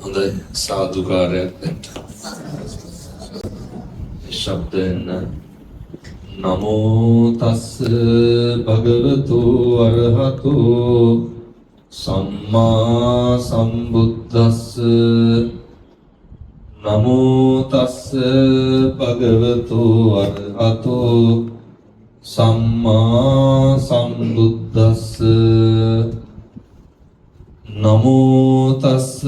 හොඳයි සාදුකාරයක් දැන් ශබ්දෙන් නමෝ තස් භගවතු අරහතු සම්මා සම්බුද්දස්ස නමෝ තස් භගවතු අරහතු සම්මා සම්බුද්දස්ස නමෝ තස්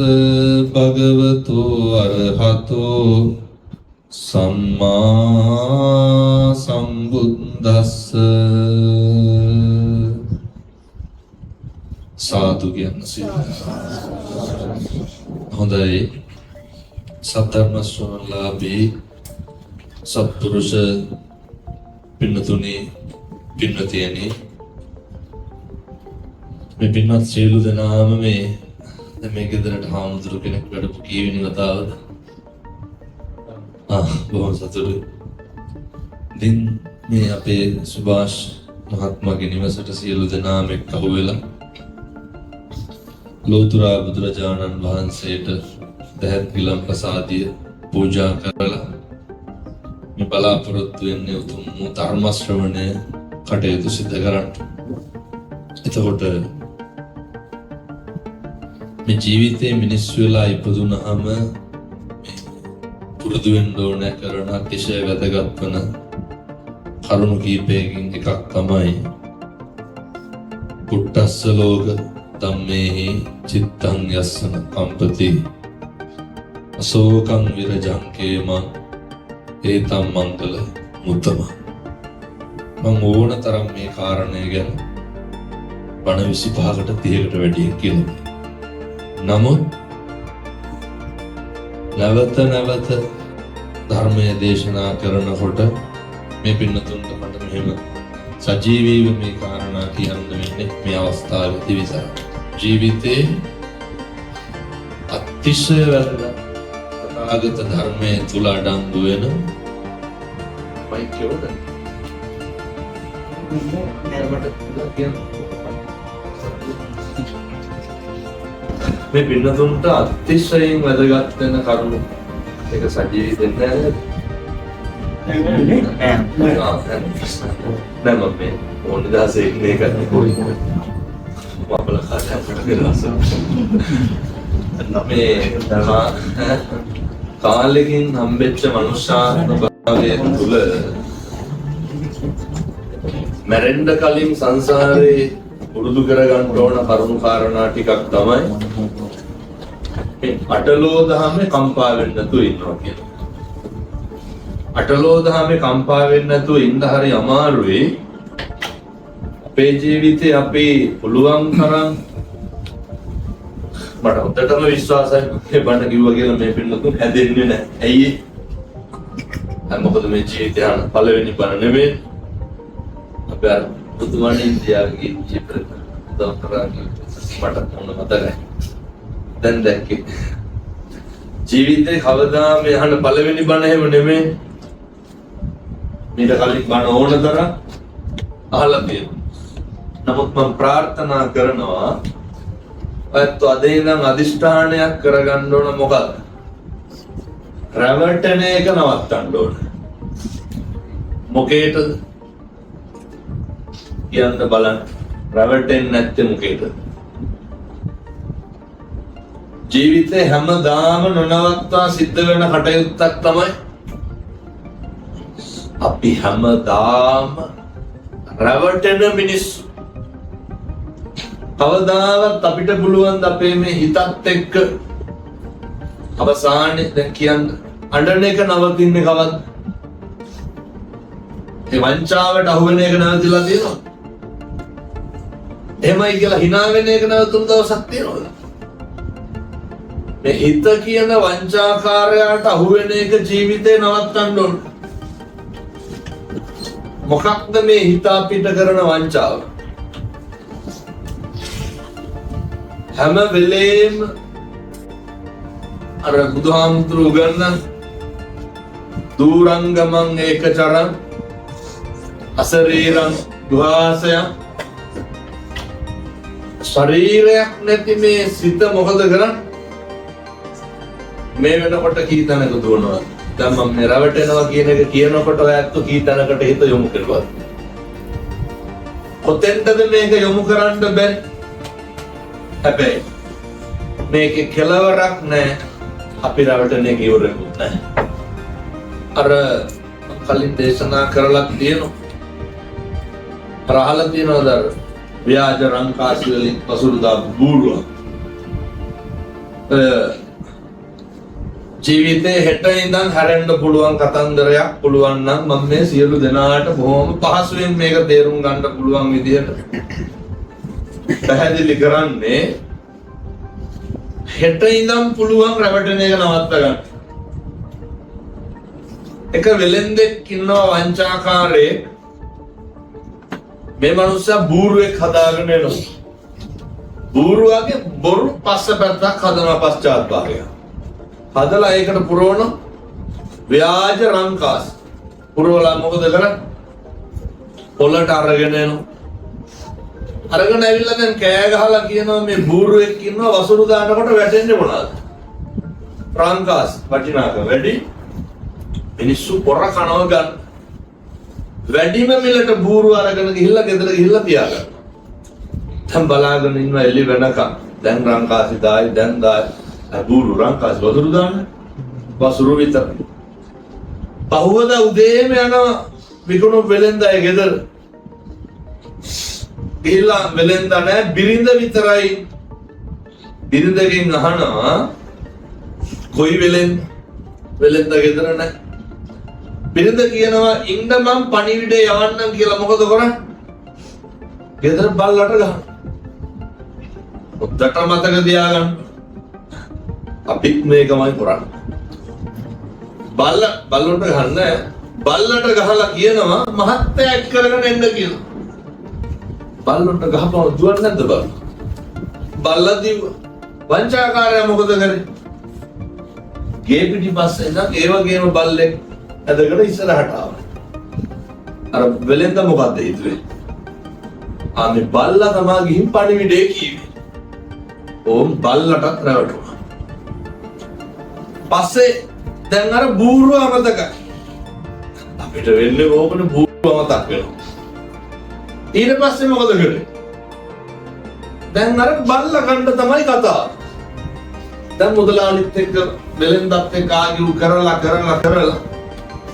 භගවතු අරහතෝ සම්මා සම්බුද්දස්ස සාදු කියන හොඳයි සතරම සෝලාභී සත්පුරුෂ පින්නතුනි පින්නතියනි මේ පින්වත් සියලු දෙනාම මේ ගෙදරට හාමුදුරු කෙනෙක් වැඩපු කීවෙනි වතාවද? බොහොම සතුටුයි. ඉතින් මේ අපේ සුභාෂ් මහත්මයාගේ නිවසට සියලු දෙනාම එක්කහුව වෙලා ලෝතුරා බුදුරජාණන් වහන්සේට දහත් ගිලන් ප්‍රසාදිය පූජා කරලා මේ බලාපොරොත්තු වෙන්නේ උතුම් ධර්ම ශ්‍රවණය කටයුතු සිදු කරන්න. එතකොට මේ ජීවිතේ මිනිස්සු වෙලා ඉපදුනහම පුරුදු වෙන්න ඕන කරන අතිශය වැදගත් වන කරුණු කීපයකින් එකක් තමයි පුට්ටස්ස ලෝක ධම්මේහි චිත්තං යස්සන කම්පති අශෝකං විරජං කේමං ඒතම් මංගල මුත්තම. මම ඕන තරම් මේ කාරණය ගැන බණ 25කට 30කට වැඩි කියලා. නමුත් නැවත නැවත ධර්මය දේශනා කරනකොට මේ පින්නතුන්ට මට මෙහෙම සජීවීව මේ කාරණා කියන්න වෙන්නේ මේ අවස්ථාවේදී විතරයි. ජීවිතේ අතිශය වැදගත් තථාගත ධර්මයේ තුල අඩංගු වෙන මයිකෝද මේ පින්නතුන්ට අතිශයින් වැදගත් වෙන කරුණු ඒක සජීවී දෙන්නේ නෑ මම මේ ඕන දාසේ මේක පොඩි වපල මේ කාලෙකින් හම්බෙච්ච මනුෂ්‍යාත්ම භාවයේ තුල මැරෙන්න කලින් සංසාරේ පුරුදු කරගන්න ඕන කරුණු කාරණා ටිකක් තමයි අටලෝ දහමේ කම්පා වෙන්නේ නැතුව ඉන්නවා කියන්නේ. අටලෝ දහමේ කම්පා වෙන්නේ නැතුව ඉන්න හරි අමාරුයි. අපේ ජීවිතේ අපි පුළුවන් තරම් මට හොඳටම විශ්වාසයි මේ බණ කිව්වා කියලා මේ පින්නතුන් හැදෙන්නේ නැහැ. ඇයි ඒ? මොකද මේ ජීවිතය පළවෙනි බණ නෙමෙයි. අපි අර බුදුමණ ඉන්දියාවේ ජීවිතේ දවතරාගේ මට මොන මතකයි. දැන් දැක්කේ ජීවිතේ කවදාම යහන පළවෙනි බණ එහෙම නෙමෙයි. මීට කලින් බණ ඕන තරම් අහලා තියෙනවා. නමුත් මම ප්‍රාර්ථනා කරනවා ඔයත් අද ඉඳන් අදිෂ්ඨානයක් කරගන්න ඕන මොකක්ද? රැවටෙන එක නවත්තන්න ඕන. මොකේද? කියන්න බලන්න. රැවටෙන්නේ නැත්තේ මොකේද? ජීවිතේ හැමදාම නොනවත්වා සිද්ධ වෙන කටයුත්තක් තමයි අපි හැමදාම රැවටෙන මිනිස්සු. කවදාවත් අපිට පුළුවන් අපේ මේ හිතත් එක්ක අවසානයේ දැන් කියන්න අඬන එක නවතින්නේ කවද්ද? ඒ වංචාවට අහු වෙන එක නවතිලා තියෙනවද? එහෙමයි කියලා hina වෙන එක නවතුන දවසක් තියෙනවද? මේ හිත කියන වංචාකාරයාට අහු වෙන එක ජීවිතේ නවත්තන්න ඕන. මොකක්ද මේ හිත අපිට කරන වංචාව? හැම වෙලේම අර බුදුහාමුදුරු උගන්වන දූරංගමං ඒකචරං අසරීරං දුහාසයං ශරීරයක් නැති මේ සිත මොකද කරන්නේ? මේ වෙනකොට කී තැනක දුවනවා. දැන් මම මේ රැවටෙනවා කියන එක කියනකොට ඔයත් කී තැනකට හිත යොමු කරුවා. කොතෙන්ද මේක යොමු කරන්න බැරි? හැබැයි මේකේ කෙලවරක් නැහැ. අපි රැවටෙන එක ඉවරෙකුත් නැහැ. අර කලින් දේශනා කරලා තියෙනවා. අහලා තියෙනවද ව්‍යාජ රංකාසි වලින් පසුරුදා බූරුව. ජීවිතේ හෙට ඉඳන් හැරෙන්න පුළුවන් කතන්දරයක් පුළුවන් නම් මම මේ සියලු දෙනාට බොහොම පහසුවෙන් මේක තේරුම් ගන්න පුළුවන් විදිහට පැහැදිලි කරන්නේ හෙට ඉඳන් පුළුවන් රැවටෙන එක නවත්ත ගන්න. එක වෙලෙන්දෙක් ඉන්නවා වංචාකාරයෙක් මේ මනුස්සයා බූරුවෙක් හදාගෙන එනවා. බූරුවාගේ බොරු පස්ස පැත්තක් හදනවා පශ්චාත් භාගය. හදලා ඒකට පුරවන ව්‍යාජ රංකාස්. පුරවලා මොකද කරන්නේ? පොළට අරගෙන එනවා. අරගෙන ඇවිල්ලා දැන් කෑ ගහලා කියනවා මේ බූරුවෙක් ඉන්නවා වසුරු දානකොට වැටෙන්නේ මොනවද? රංකාස් වටිනාකම වැඩි. මිනිස්සු පොර කනව ගන්න. වැඩිම මිලට බූරු අරගෙන ගිහිල්ලා ගෙදර ගිහිල්ලා තියාගන්න. දැන් බලාගෙන ඉන්න එළි වෙනකම් දැන් රංකාසි දායි දැන් දායි බූරු රංකාසි වතුරු දාන්න වසුරු විතර. පහුවද උදේම යනවා විකුණු වෙලෙන්දායි ගෙදර. ගිහිල්ලා වෙලෙන්දා නැහැ බිරිඳ විතරයි. බිරිඳගෙන් අහනවා කොයි වෙලෙන්දා ගෙදර නැහැ. බිරිඳ කියනවා ඉන්න මං පණිවිඩේ යවන්නම් කියලා මොකද කරන්නේ? ගෙදර බල්ලට ගහන. උත්තර මතක තියාගන්න. අපිත් මේකමයි කරන්නේ. බල්ලට ගහන්න බල්ලට ගහලා කියනවා මහත්තයා එක් කරගෙන එන්න කියලා. බල්ලට ගහපුවම දුවන්නේ නැද්ද බල්ල? බල්ලා දිව්වා. වංචාකාරයා මොකද කරේ? ගේ පිටිපස්සේ ඉඳන් ඒ වගේම බල්ලෙක් ඇදගෙන ඉස්සරහට ආවා. අර වෙලෙන්ද මොකද්ද හිතුවේ? මේ බල්ලා තමයි ගිහින් පණිවිඩේ කිව්වේ. ඕම් බල්ලටත් රැවටුණා. පස්සේ දැන් අර බූරුව අමතකයි. අපිට වෙන්නේ ඕකනේ බූරුව අමතක් වෙනවා. ඊට පස්සේ මොකද කරේ? දැන් අර බල්ලා කණ්ඩ තමයි කතාව. දැන් මුදලාලිත් එක්ක වෙලෙන්දත් එක්ක ආගිව් කරලා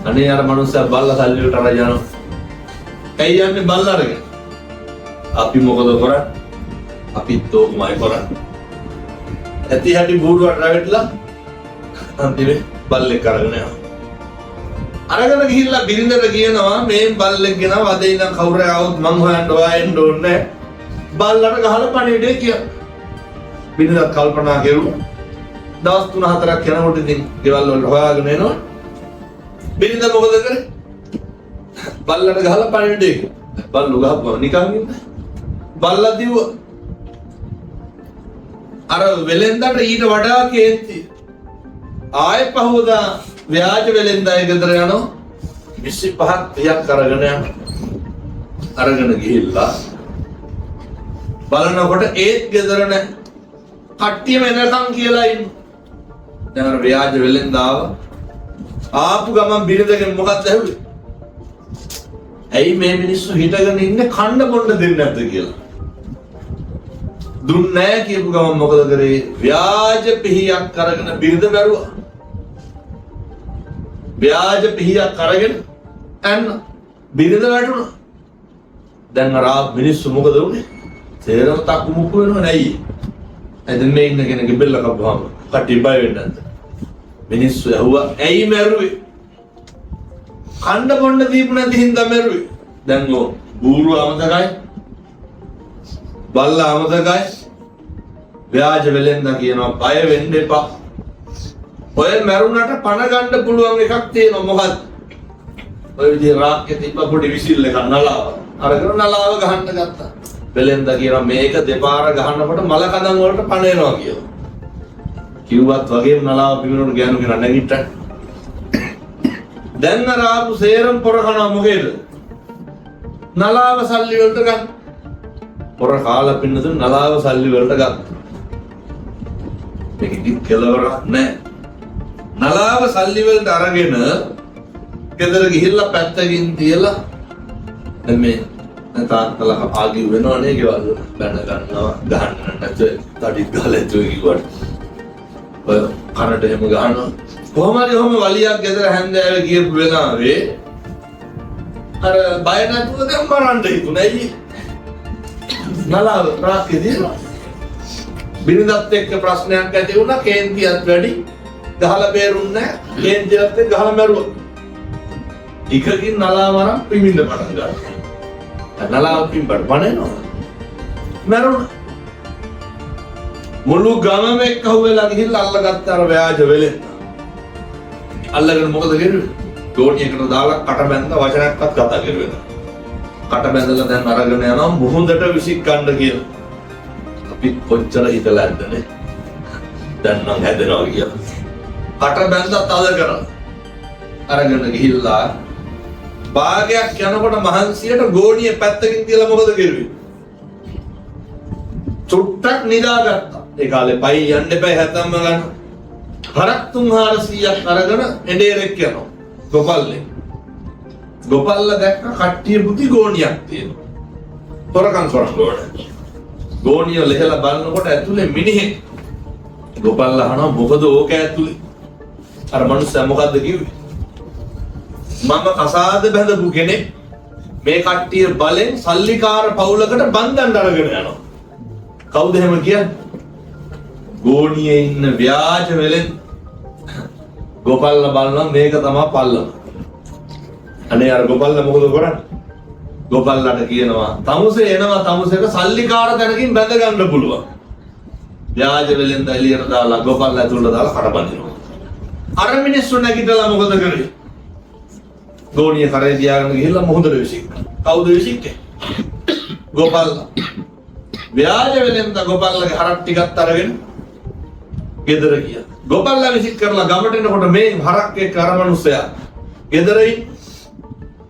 අනේ අර මනුස්සයා බල්ලා සල්ලි වලට අරන් යනවා. ඇයි යන්නේ බල්ලා අරගෙන? අපි මොකද කරන්නේ? අපිත් ඕකමයි කරන්නේ. ඇති හැටි බූරුවට රැවටිලා අන්තිමේ බල්ලෙක් අරගෙන යනවා. අරගෙන ගිහිල්ලා බිරිඳට කියනවා මේ බල්ලෙක් ගෙනව අද ඉඳන් කවුරු ආවොත් මං හොයන්න ඔයා එන්න ඕනේ. බල්ලට ගහලා පණිවිඩේ කියන. බිරිඳත් කල්පනා කරුවා. දවස් 3-4ක් යනකොට ඉතින් ගෙවල් වල හොයාගෙන එනවා. බිරිඳ මොකද කරේ? බල්ලට ගහලා පණිවිඩේ කියන. බල්ලු ගහපුවා නිකන් ඉන්න. බල්ලා දිව්වා. අර වෙලෙන්දට ඊට වඩා කේන්ති. ආයෙ පහවදා ව්‍යාජ වෙලෙන්දායි ගෙදර යනවා. 25ක් 30ක් අරගෙන යනවා. අරගෙන ගිහිල්ලා බලනකොට ඒත් ගෙදර නැහැ. කට්ටියම එනකම් කියලා ඉන්න. දැන් අර ව්‍යාජ වෙලෙන්දාව ආපු ගමන් බිරිඳගෙන් මොකක්ද ඇහුවේ? ඇයි මේ මිනිස්සු හිටගෙන ඉන්නේ කන්න බොන්න දෙන්නේ නැද්ද කියලා. දුන්නේ නැහැ කියපු ගමන් මොකද කරේ? ව්‍යාජ පිහියක් අරගෙන බිරිඳ බැරුවා. ව්‍යාජ පිහියක් අරගෙන යන්න බිරිඳ වැටුණා. දැන් අර මිනිස්සු මොකද වුනේ? තේරම තක්කු මුක්කු වෙනව නැයි. එතෙන් මේ ඉන්න කෙනෙක්ගේ බෙල්ල කපුවාම කටි බය වෙන්නේ නැද්ද? මිනිස්සු ඇහුවා ඇයි මැරුවේ? කණ්ඩ බොන්න දීපු නැති හින්දා මැරුවේ. දැන් ඕ බූරුව අමතකයි. බල්ලා අමතකයි. ව්‍යාජ වෙලෙන්දා කියනවා බය වෙන්න එපා. ඔය මැරුණට පණ ගන්න පුළුවන් එකක් තියෙනවා මොකක්ද? ඔය විදිහ රාක්කේ තිබ්බ පොඩි විසිල් එකක් නලාව. අරගෙන නලාව ගහන්න ගත්තා. වෙලෙන්දා කියනවා මේක දෙපාර ගහනකොට මල කඳන් වලට පණ එනවා කියලා. කිව්වත් වගේම නලාව පිවිනුන ගෑනු කෙනා නැගිට්ටා. දැන් අර ආපු සේරම් පොර කනවා මොකේද? නලාව සල්ලි වලට ගන්න. පොර කාලා පින්නතුන් නලාව සල්ලි වලට ගත්තා. මේක ඉතින් කෙලවරක් නැහැ. නලාව සල්ලි වලට අරගෙන ගෙදර ගිහිල්ලා පැත්තකින් තියලා දැන් මේ තාත්තලා ආගිය වෙනවනේ ගෙවල් බැන ගන්නවා ගහන්න නැත්නම් තඩි ගහලා කිව්වට ඔය කනට එහෙම ගහනවා කොහොම හරි ඔහම වලියක් ගෙදර හැන්දෑවේ ගියපු වෙලාවේ අර බය නැතුව දැන් මරන්න හිතුණා අයියේ නලාව රාක්කේදී බිරිඳත් එක්ක ප්‍රශ්නයක් ඇති වුණා කේන්තියත් වැඩි ගහලා බේරුන්නේ නැහැ කේන්තියත් එක්ක ගහලා මැරුවා එකකින් නලාව මරන් පිමින්න පටන් ගත්තා නලාව පිම්බඩ පණේනවා මැරුණා මුළු ගමම එක්ක හුවෙලා ගිහිල්ලා අල්ලගත්ත අර ව්‍යාජ වෙලෙන් අල්ලගෙන මොකද කරුවේ ගෝණියකට දාලා කට බැඳලා වචනයක්වත් කතා කරුවේ නැහැ කට බැඳලා දැන් අරගෙන යනවා මුහුදට විසික් ගන්න කියලා අපි කොච්චර හිතලා ඇද්දනේ දැන් නම් හැදෙනවා කියලා කට බැඳලා තද කරා අරගෙන ගිහිල්ලා භාගයක් යනකොට මහන්සියට ගෝණිය පැත්තකින් තියලා මොකද කරුවේ චුට්ටක් නිදාගත්තා ඒ කාලේ පයි යන්න එපා හැතම්ම ගන්න හරක් 300ක් අරගෙන එඬේරෙක් යනවා ගොපල්ලේ ගොපල්ලා දැක්ක කට්ටිය පුති ගෝණියක් තියෙනවා තොරකම් කරන ගෝණිය ලෙහලා බලනකොට ඇතුලේ මිනිහෙක් ගොපල්ලා අහනවා මොකද ඕක ඇතුලේ අර මනුස්සයා මොකද්ද කිව්වේ මම කසාද බැඳපු කෙනෙක් මේ කට්ටිය බලෙන් සල්ලිකාර පවුලකට බන්ධන අරගෙන යනවා කවුද එහෙම කියන්නේ ගෝණියේ ඉන්න ව්‍යාජ වෙලෙන් ගොපල්ලා බලනවා මේක තමයි පල්ලම අනේ අර ගොපල්ලා මොකද කරන්නේ ගොපල්ලාට කියනවා තමුසේ එනවා තමුසේක සල්ලිකාර තැනකින් බැඳ ගන්න පුළුවන් ව්‍යාජ වෙලෙන් එළියට දාලා ගොපල්ලා ඇතුළට දාලා කඩ බඳිනවා අර මිනිස්සු නැගිටලා මොකද කරේ ගෝණිය කරේ තියාගෙන ගිහිල්ලා මොහොතට විසික්කා කවුද විසික්කේ ගොපල්ලා ව්‍යාජ වෙලෙන් ගොපල්ලාගේ හරක් ටිකක් අරගෙන ගෙදර ගියා ගොපල්ලා විසික් කරලා ගමට එනකොට මේ හරක් එක්ක අර මිනිස්සයා ගෙදරින්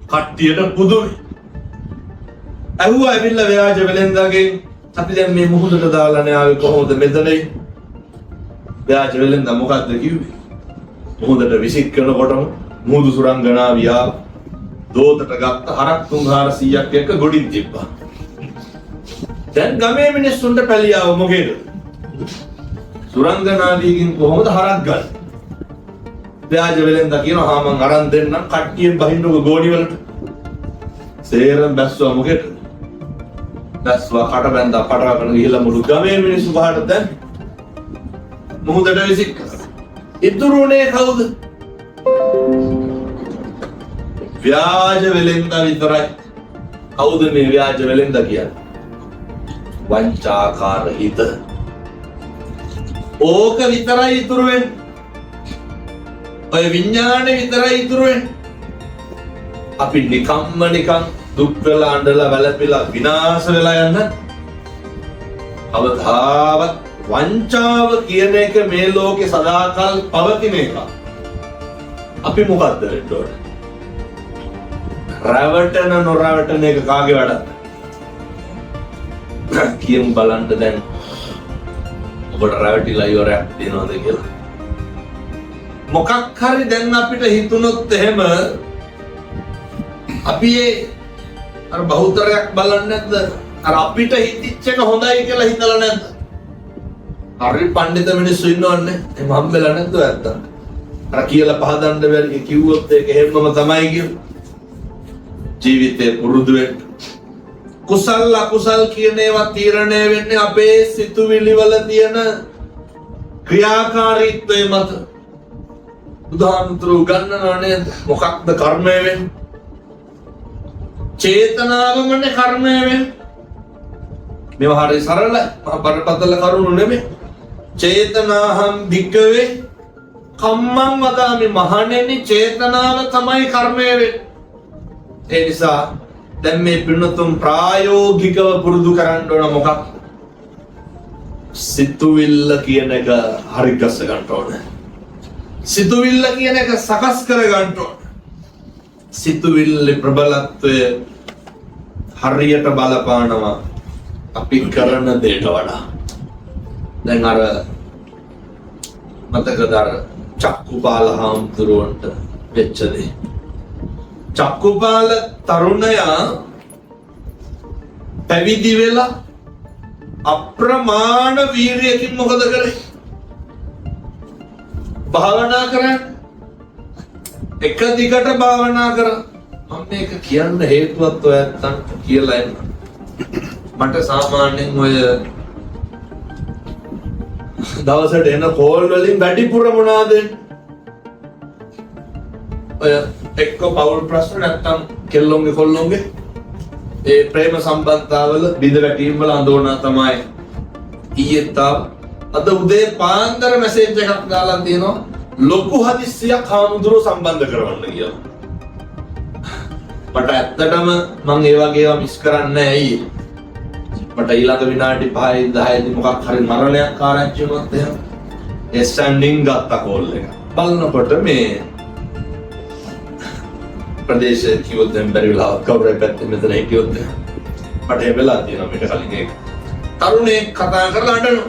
කට්ටියට පුදුමයි ඇහුවා ඇවිල්ලා ව්‍යාජ වෙලෙන්දාගේ අපි දැන් මේ මුහුදට දාලානේ ආවේ කොහොමද මෙතනේ ව්‍යාජ වෙලෙන්දා මොකද්ද කිව්වේ මුහුදට විසික් කරනකොටම මුහුදු සුරංගනාවියා දෝතට ගත්ත හරක් 300ක් එක්ක ගොඩින් තිබ්බා දැන් ගමේ මිනිස්සුන්ට පැලියාව මොකේද සුරංගනාවියකින් කොහොමද හරක් ගන්න ව්‍යාජ වෙලෙන්දා කියනවා හා මං අරන් දෙන්නම් කට්ටියෙන් බහින්නකො ගෝණි වලට සේරම බැස්සුවා මොකේද බැස්සුවා කට බැඳලා පටවගෙන ගිහලා මුළු ගමේ මිනිස්සු පහට දැන් මුහුදට විසික් කරා ඉතුරුනේ කවුද ව්‍යාජ වෙලෙන්දා විතරයි කවුද මේ ව්‍යාජ වෙලෙන්දා කියන්නේ වංචාකාර හිත ඕක විතරයි ඉතුරු වෙන්නේ ඔය විඥානේ විතරයි ඉතුරු වෙන්නේ අපි නිකන් දුක් වෙලා අඬලා වැළපිලා විනාශ වෙලා යන්න අවධාවත් වංචාව කියන එක මේ ලෝකේ සදාකල් පවතින එක අපි මොකද්ද වෙන්න ඕනේ රැවටෙන නොරැවටෙන එක කාගේ වැඩක්ද කියමු බලන්න දැන් ඔබට රැවටිලා ඉවරයක් තියනවද කියලා මොකක් හරි දැන් අපිට හිතුනොත් එහෙම අපි අර බහුතරයක් බලන්නේ නැද්ද අර අපිට හිතිච්ච එක හොඳයි කියලා හිතලා නැද්ද හරි පඬිත මිනිස්සු ඉන්නවන්නේ එහෙම හම්බෙලා නැද්ද ඇත්ත අර කියලා පහදන්න බැරි කිව්වොත් ඒක හැමම තමයි කියු ජීවිතේ පුරුදු වෙන්න කුසල අකුසල් කියන ඒවා තීරණය වෙන්නේ අපේ සිතුවිලි වල තියෙන ක්‍රියාකාරීත්වය මත උදාහරණයක් ගන්නවා නේද මොකක්ද කර්මය වෙන්නේ චේතනාවමනේ කර්මය වෙන්නේ මේවා හරිය සරල බරපතල කරුණු නෙමෙයි චේතනාහම් භික්කවේ කම්මං වදාමි මහණෙනි චේතනාව තමයි කර්මය වෙන්නේ ඒ නිසා දැන් මේ පින්නතුන් ප්‍රායෝගිකව පුරුදු කරන්න ඕන මොකක් සිතුවිල්ල කියන එක හරි ගස්ස ගන්න ඕනේ සිතුවිල්ල කියන එක සකස් කර ගන්න ඕනේ සිතුවිල්ලේ ප්‍රබලත්වය හරියට බලපානවා අපි කරන දේට වඩා දැන් අර මතකද අර චක්කුපාල හාමුදුරුවන්ට වෙච්ච දේ. චක්කුපාල තරුණයා පැවිදි වෙලා අප්‍රමාණ වීරියකින් මොකද කරේ? භාවනා කරන්නේ. එක දිගට භාවනා කරා. මම මේක කියන්න හේතුවත් ඔයත් කියලා එන්න. මට සාමාන්‍යයෙන් ඔය දවසට එන කෝල් වලින් වැඩිපුර මොනවාද? ඔය එක්ක පෞල් ප්‍රශ්න නැත්තම් කෙල්ලොන්ගේ කොල්ලොන්ගේ ඒ ප්‍රේම සම්බන්ධතාවල බිඳ වැටීම් වල අඳෝනා තමයි ඊයේත් අද උදේ පාන්දර මැසේජ් එකක් දාලා තියෙනවා ලොකු හදිස්සියක් හාමුදුරුවෝ සම්බන්ධ කරවන්න කියලා. මට ඇත්තටම මම ඒ වගේ ඒවා මිස් කරන්නේ නැහැ අයියේ. මට ඊළඟ විනාඩි 5 10 මොකක් හරි මරණයක් ආරංචි වුණොත් එහෙම ඒ ස්ටෑන්ඩින් ගත්ත කෝල් එක. බලනකොට මේ ප්‍රදේශයේ කිව්වොත් දැන් බැරි වෙලා කවුරුයි පැත්තේ මෙතන හිටියොත් මට ඒ වෙලා තියෙනවා මේක කලින් ඒක. තරුණේ කතා කරලා අඬනවා.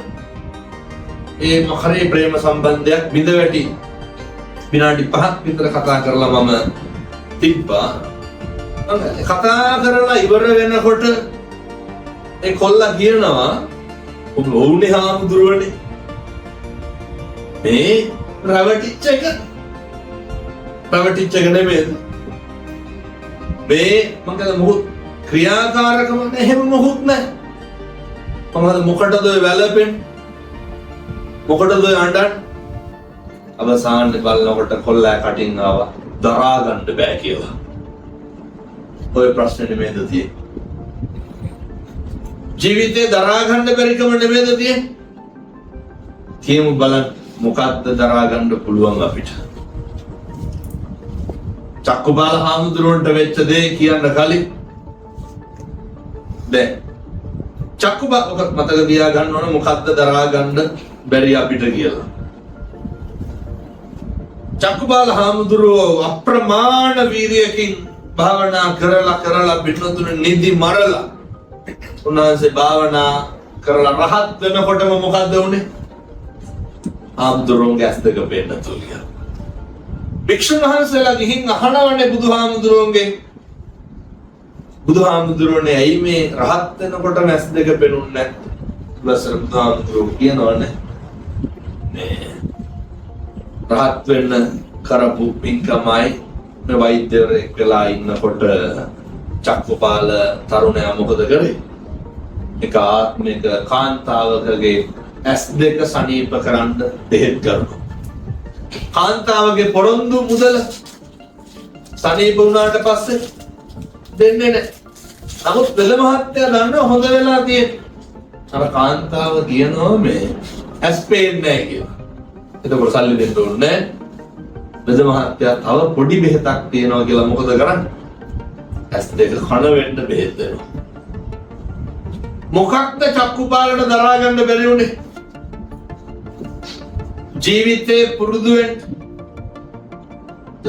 ඒ මහරේ ප්‍රේම සම්බන්ධයක් බිඳ වැටි විනාඩි 5ක් විතර කතා කරලා මම තිබ්බා. කතා කරලා ඉවර වෙනකොට ඒ කොල්ලා කියනවා ඔබ වුණේ හාමුදුරුවනේ මේ රවටිච්ච එක නෙමෙයි මේ මං මොහොත් ක්‍රියාකාරකම එහෙම මොහොත් නැහැ මම මොකටද ඔය වැළපෙන්නේ මොකටද ඔය අඬන්නේ අවසානයේ බලනකොට කොල්ලා කටින් ආවා දරා ගන්න බෑ කියලා ඔය ප්‍රශ්නේ නෙමෙයිද තියෙන්නේ ජීවිතේ දරා ගන්න බැරිකම නෙමෙයිද තියෙන්නේ කියමු බලන්න මොකද්ද දරා ගන්න පුළුවන් අපිට චක්කුපාල හාමුදුරුවන්ට වෙච්ච දේ කියන්න කලින් දැන් චක්කුපාල මතක තියා ගන්න ඕන මොකද්ද දරා ගන්න බැරි අපිට කියලා චක්කුපාල හාමුදුරුවෝ අප්‍රමාණ වීරියකින් භාවනා කරලා පිටුතුනේ නිදි මරලා උන්වහන්සේ භාවනා කරලා රහත් වෙනකොටම මොකද්ද වුනේ? හාමුදුරුවන්ගේ ඇස් දෙක පේන්න තුලිය. භික්ෂුන් වහන්සේලා ගිහින් අහනවනේ බුදුහාමුදුරුවනේ ඇයි මේ රහත් වෙනකොටම ඇස් දෙක පේනුන්නේ නැත්තේ? ඊළඟට බුදුහාමුදුරුවෝ කියනවනේ මේ රහත් වෙන්න කරපු පින්කමයි මේ වෛද්‍යවරයෙක් වෙලා ඉන්නකොට චක්කුපාල තරුණයා මොකද කරේ? එක ආත්මික කාන්තාවකගේ ඇස් දෙක සනීප කරන්න බෙහෙත් කරනවා. කාන්තාවගේ පොරොන්දු මුදල සනීප වුණාට පස්සේ දෙන්නේ නැහැ. නමුත් වෙල මහත්තයා දන්නවා හොඳ වෙලා තියෙන්නේ. අර කාන්තාව කියනවා මේ ඇස් පේන්නේ නැහැ කියලා. එතකොට සල්ලි දෙන්න ඕනේ නැහැ. වෙද මහත්තයා තව පොඩි බෙහෙතක් තියනවා කියලා මොකද කරන්නේ? ඇස් දෙක කන වෙන්න බෙහෙත් දෙනවා. මොකක්ද චක්කුපාලට දරා ගන්න බැරි වුනේ? ජීවිතේ පුරුදු වෙන්න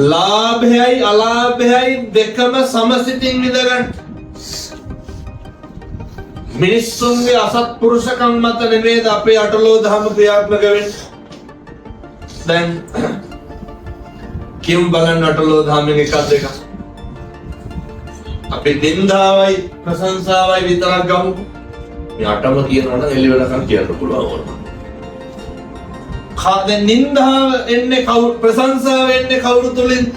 ලාභයයි අලාභයයි දෙකම සමසිතින් විඳ ගන්න. මිනිස්සුන්ගේ අසත්පුරුෂකම් මත නෙමෙයිද අපේ අටලෝ දහම ක්‍රියාත්මක වෙන්නේ? දැන් කියමු බලන්න අටලෝ දහමෙන් එකක් දෙකක්. අපි නින්දාවයි ප්‍රශංසාවයි විතරක් ගමු. මේ අටම කියනවනම් එළි වෙනකන් කියන්න පුළුවන් වුණා. කාද නින්දාව එන්නේ කවුරු ප්‍රශංසාව එන්නේ කවුරු තුලින්ද?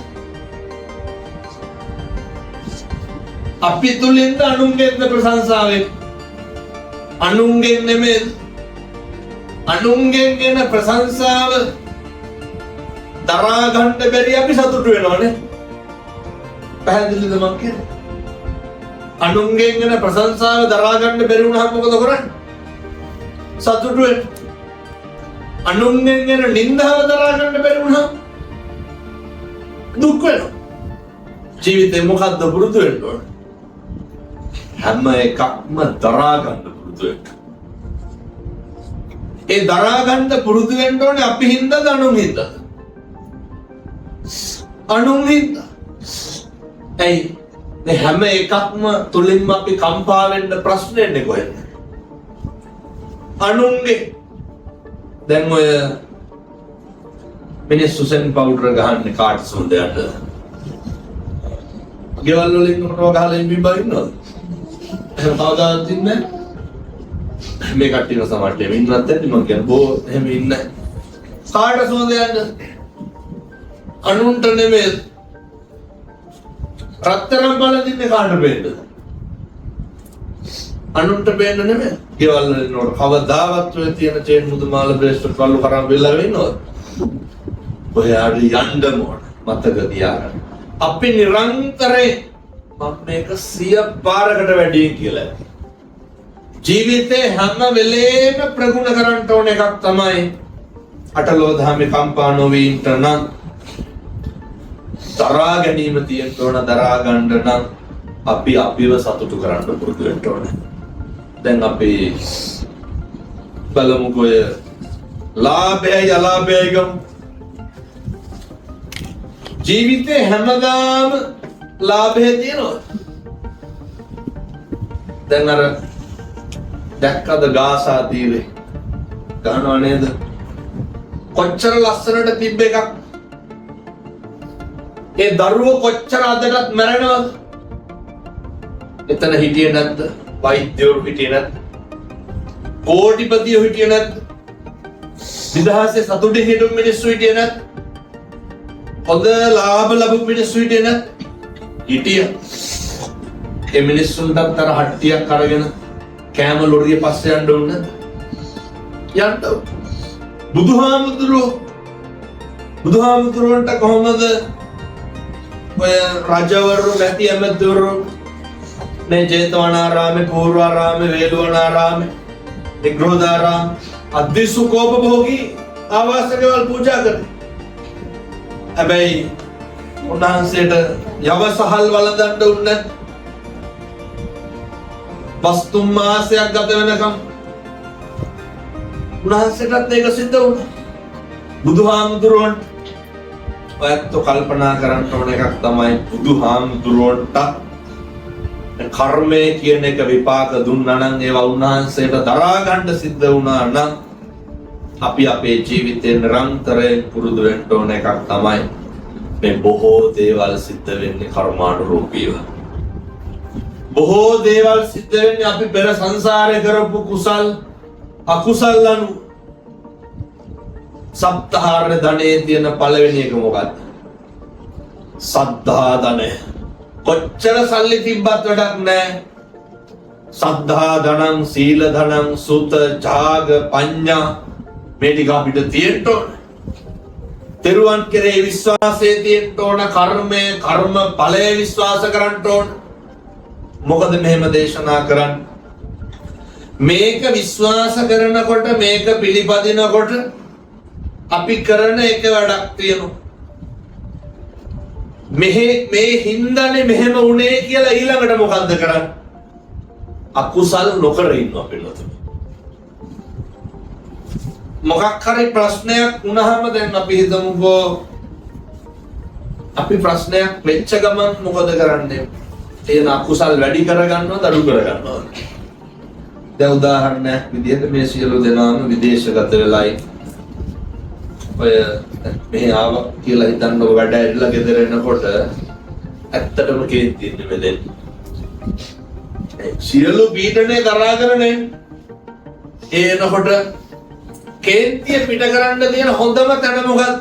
අපි තුලින්ද අනුන්ගෙන්ද ප්‍රශංසාවෙන්? අනුන්ගෙන් නෙමෙයි. අනුන්ගෙන් එන ප්‍රශංසාව දරා ගන්න බැරි අපි සතුටු වෙනවනේ. පැහැදිලිද මං කියන්නේ? අනුන්ගෙන් එන ප්‍රශංසාව දරා ගන්න බැරි වුණාම මොකද කරන්නේ? සතුටු වෙන්න. අනුන්ගෙන් එන නින්දාව දරා ගන්න බැරි වුණාම දුක් වෙනවා. ජීවිතේ මොකද්ද පුරුදු වෙන්න ඕන? හැම එකක්ම දරා ගන්න පුරුදු වෙන්න. ඒ දරා ගන්න පුරුදු වෙන්න ඕනේ අපි හින්දාද අනුන් හින්දාද? අනුන් හින්දා. ඇයි? මේ හැම එකක්ම තුලින්ම අපි කම්පා වෙන්න ප්‍රශ්නේ එන්නේ කොහෙන්ද? අනුන්ගේ. දැන් ඔය මිනිස්සු සෙන් පවුඩර් ගහන්නේ කාට සුන්දරට. ගෙවල් වලින් කොට ගහලා බිබ්බා ඉන්නවද? එහෙම කවදාවත් ඉන්නේ නැහැ. මේ කට්ටිය සමහරට එහෙම ඉන්නත් ඇති මම කියන්නේ බෝ එහෙම ඉන්නේ නැහැ. කාට සුන්දරට? අනුන්ට නෙමෙයි. රත්තරන් බල දින්නේ කාට බෙන්නද? අනුන්ට බෙන්න නෙමෙයි. ගෙවල් වලින් නෝර කවදාවත් ඔය තියෙන චේන් මුදු මාල බ්‍රේස්ලට් වල කරන් වෙලා වෙනවද? ඔයාට යන්න ඕන මතක තියාගන්න. අපි නිරන්තරයෙන් මම මේක 100 පාරකට වැඩි කියලා. ජීවිතේ හැම වෙලේම ප්‍රගුණ කරන්න ඕන එකක් තමයි අටලෝ දහමේ කම්පා නොවී ඉන්න නම් දරා ගැනීම තියෙන්න ඕන. දරා ගන්න නම් අපි අපිව සතුටු කරන්න පුරුදු වෙන්න ඕන. දැන් අපි බලමුකෝ ලාභයයි අලාභයයි ගමු. ජීවිතේ හැමදාම ලාභය තියෙනවා. දැන් අර දැක්කද ගාසා තීරේ ගහනවා නේද? කොච්චර ලස්සනට තිබ්බ එකක්. ඒ දරුවෝ කොච්චර අදටත් මැරෙනවද? එතන හිටියේ නැද්ද? වෛද්‍යවරු හිටියේ නැද්ද? කෝටිපතියෝ හිටියේ නැද්ද? විදහාසේ සතුටින් හිටපු මිනිස්සු හිටියේ නැද්ද? හොඳ ලාභ ලැබු මිනිස්සු හිටියේ නැද්ද? හිටියා. ඒ මිනිස්සුන්ටත් අර හට්ටියක් අරගෙන කෑම ලොරිය පස්සේ යන්න ඕන නැද්ද? යන්න. බුදුහාමුදුරුවන්ට කොහොමද ඔය රජවරු නැති ඇමතිවරු මේ ජේතවනාරාමේ, පූර්වාරාමේ, වේළුවනාරාමේ, නිග්‍රෝධාරාම අධිසුකෝපභෝගී ආවාසකවල පූජා කරේ. හැබැයි උන්වහන්සේට යවසහල් වළඳන්න උන්නේ වස්තුම් මාසයක් ගත වෙනකම් උන්වහන්සේටත් ඒක සිද්ධ වුණා. බුදුහාමුදුරුවන්ට ඔයත් කල්පනා කරන්න ඕන එකක් තමයි බුදුහාමුදුරුවන්ට කර්මය කියන එක විපාක දුන්නා නම් ඒවා උන්වහන්සේට දරා ගන්න සිද්ධ වුණා නම් අපි අපේ ජීවිතේ නිරන්තරයෙන් පුරුදු වෙන්න ඕන එකක් තමයි මේ බොහෝ දේවල් සිද්ධ වෙන්නේ කර්මානුරූපීව. බොහෝ දේවල් සිද්ධ වෙන්නේ අපි පෙර සංසාරේ කරපු කුසල් අකුසල් අනුව. සප්තහාර ධනයේ තියෙන පළවෙනි එක මොකක්ද? සද්ධා ධනය. කොච්චර සල්ලි තිබ්බත් වැඩක් නැහැ. සද්ධා ධනං, සීල ධනං, සුත, ඡාග, පඤ්ඤා මේ ටික අපිට තියෙන්න ඕන. තෙරුවන් කෙරේ විශ්වාසය තියෙන්න ඕන. කර්මය, කර්ම ඵලය විශ්වාස කරන්න ඕන. මොකද මෙහෙම දේශනා කරන්නේ? මේක විශ්වාස කරනකොට, මේක පිළිපදිනකොට අපි කරන එක වැඩක් තියෙනවා. මේ හින්දානේ මෙහෙම වුණේ කියලා ඊළඟට මොකද්ද කරන්නේ? අකුසල් නොකර ඉන්නවා පිළිතුරු. මොකක් හරි ප්‍රශ්නයක් වුණාම දැන් අපි හිතමුකෝ අපි ප්‍රශ්නයක් වෙච්ච ගමන් මොකද කරන්නේ? එන අකුසල් වැඩි කරගන්නවද අඩු කරගන්නවද? දැන් උදාහරණයක් විදිහට මේ සියලු දෙනාම විදේශගත වෙලායි ඔය මේ ආවා කියලා හිතන්නකො වැඩ ඇරිලා ගෙදර එනකොට ඇත්තටම කේන්ති ඉන්නේ මෙතෙන්. සියලු පීඩනේ දරාගෙන එනකොට කේන්තිය පිට කරන්න තියෙන හොඳම තැන මොකක්ද?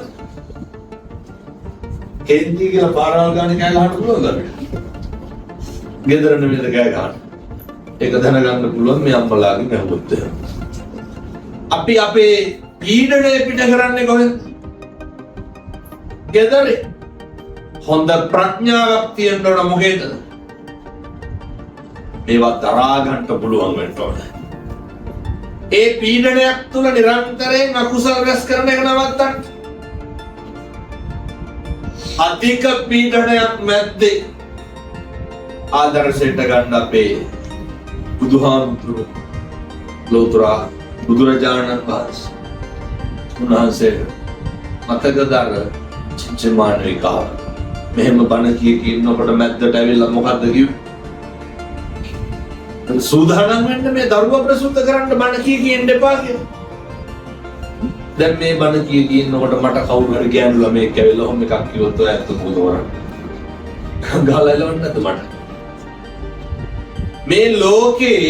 කේන්තිය කියලා පාරවල් ගන්න කෑ ගහන්න පුළුවන්ද අපිට? ගෙදර නෙමෙයිද කෑ ගහන්න. ඒක දැනගන්න පුළුවන් මේ අම්මලාගෙන් අහුවොත් එහෙම. අපි අපේ පීඩනේ පිට කරන්නේ කොහෙන්ද? ගෙදරේ. හොඳ ප්‍රඥාවක් තියෙන්න ඕන මොකේද? මේවා දරා ගන්න පුළුවන් වෙන්න ඕන. ඒ පීඩනයක් තුල නිරන්තරයෙන් අකුසල රැස් කරන එක නවත්තන්න. අධික පීඩනයක් මැද්දේ ආදර්ශයට ගන්න අපේ බුදුහාමුදුරුවෝ ලෝතර බුදුරජාණන් වහන්සේ උන්වහන්සේ මතකද අර චිච්චමානවිකාව මෙහෙම බණ කිය ඉන්නකොට මැද්දට ඇවිල්ලා මොකද්ද කිව්වේ? සූදානම් වෙන්න මේ දරුවා ප්‍රසූත කරන්න බණ කිය ඉන්න එපා කියලා. දැන් මේ බණ කියනකොට මට කවුරු හරි ගෑනු ළමෙක් ඇවිල්ලා ඔහොම එකක් කිව්වොත් ඔය ඇත්ත මොකද කරන්නේ? ගහලා එලවන්න නැද්ද මට? මේ ලෝකේ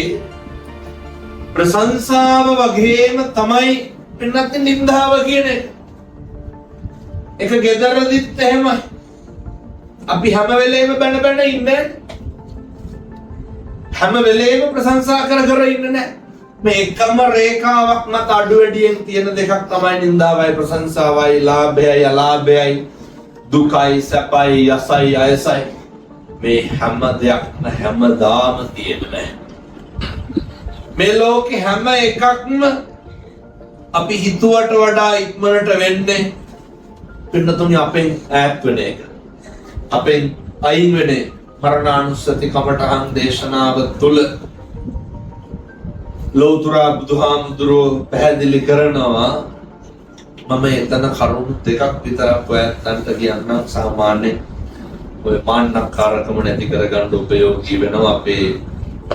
ප්‍රශංසාව වගේම තමයි පින්නත් නින්දාව කියන එක. එක ගෙදරදිත් එහෙමයි. අපි හැම වෙලේම බැන බැන ඉන්නේ. හැම වෙලේම ප්‍රශංසා කර කර ඉන්නේ නැහැ. මේ එකම රේඛාවක් මත අඩු වැඩියෙන් තියෙන දෙකක් තමයි නින්දාවයි ප්‍රශංසාවයි, ලාභයයි අලාභයයි, දුකයි සැපයි, යසයි අයසයි. මේ හැම දෙයක්ම හැමදාම තියෙන්නේ. මේ ලෝකේ හැම එකක්ම අපි හිතුවට වඩා ඉක්මනට වෙන්නේ පින්නතුනි අපෙන් ඈත් වෙන එක. අපෙන් අයින් වෙන මරණානුස්සති කමඨහං දේශනාව තුළ ලෞතර බුදුහාමුදුරුවෝ පැහැදිලි කරනවා. මම එතන කරුණු දෙකක් විතරක් ඔයයන්ට කියන්නම්. සාමාන්‍යයෙන් ඔය මාන්නකාරකම නැති කරගන්න උපයෝගී වෙනවා. අපේ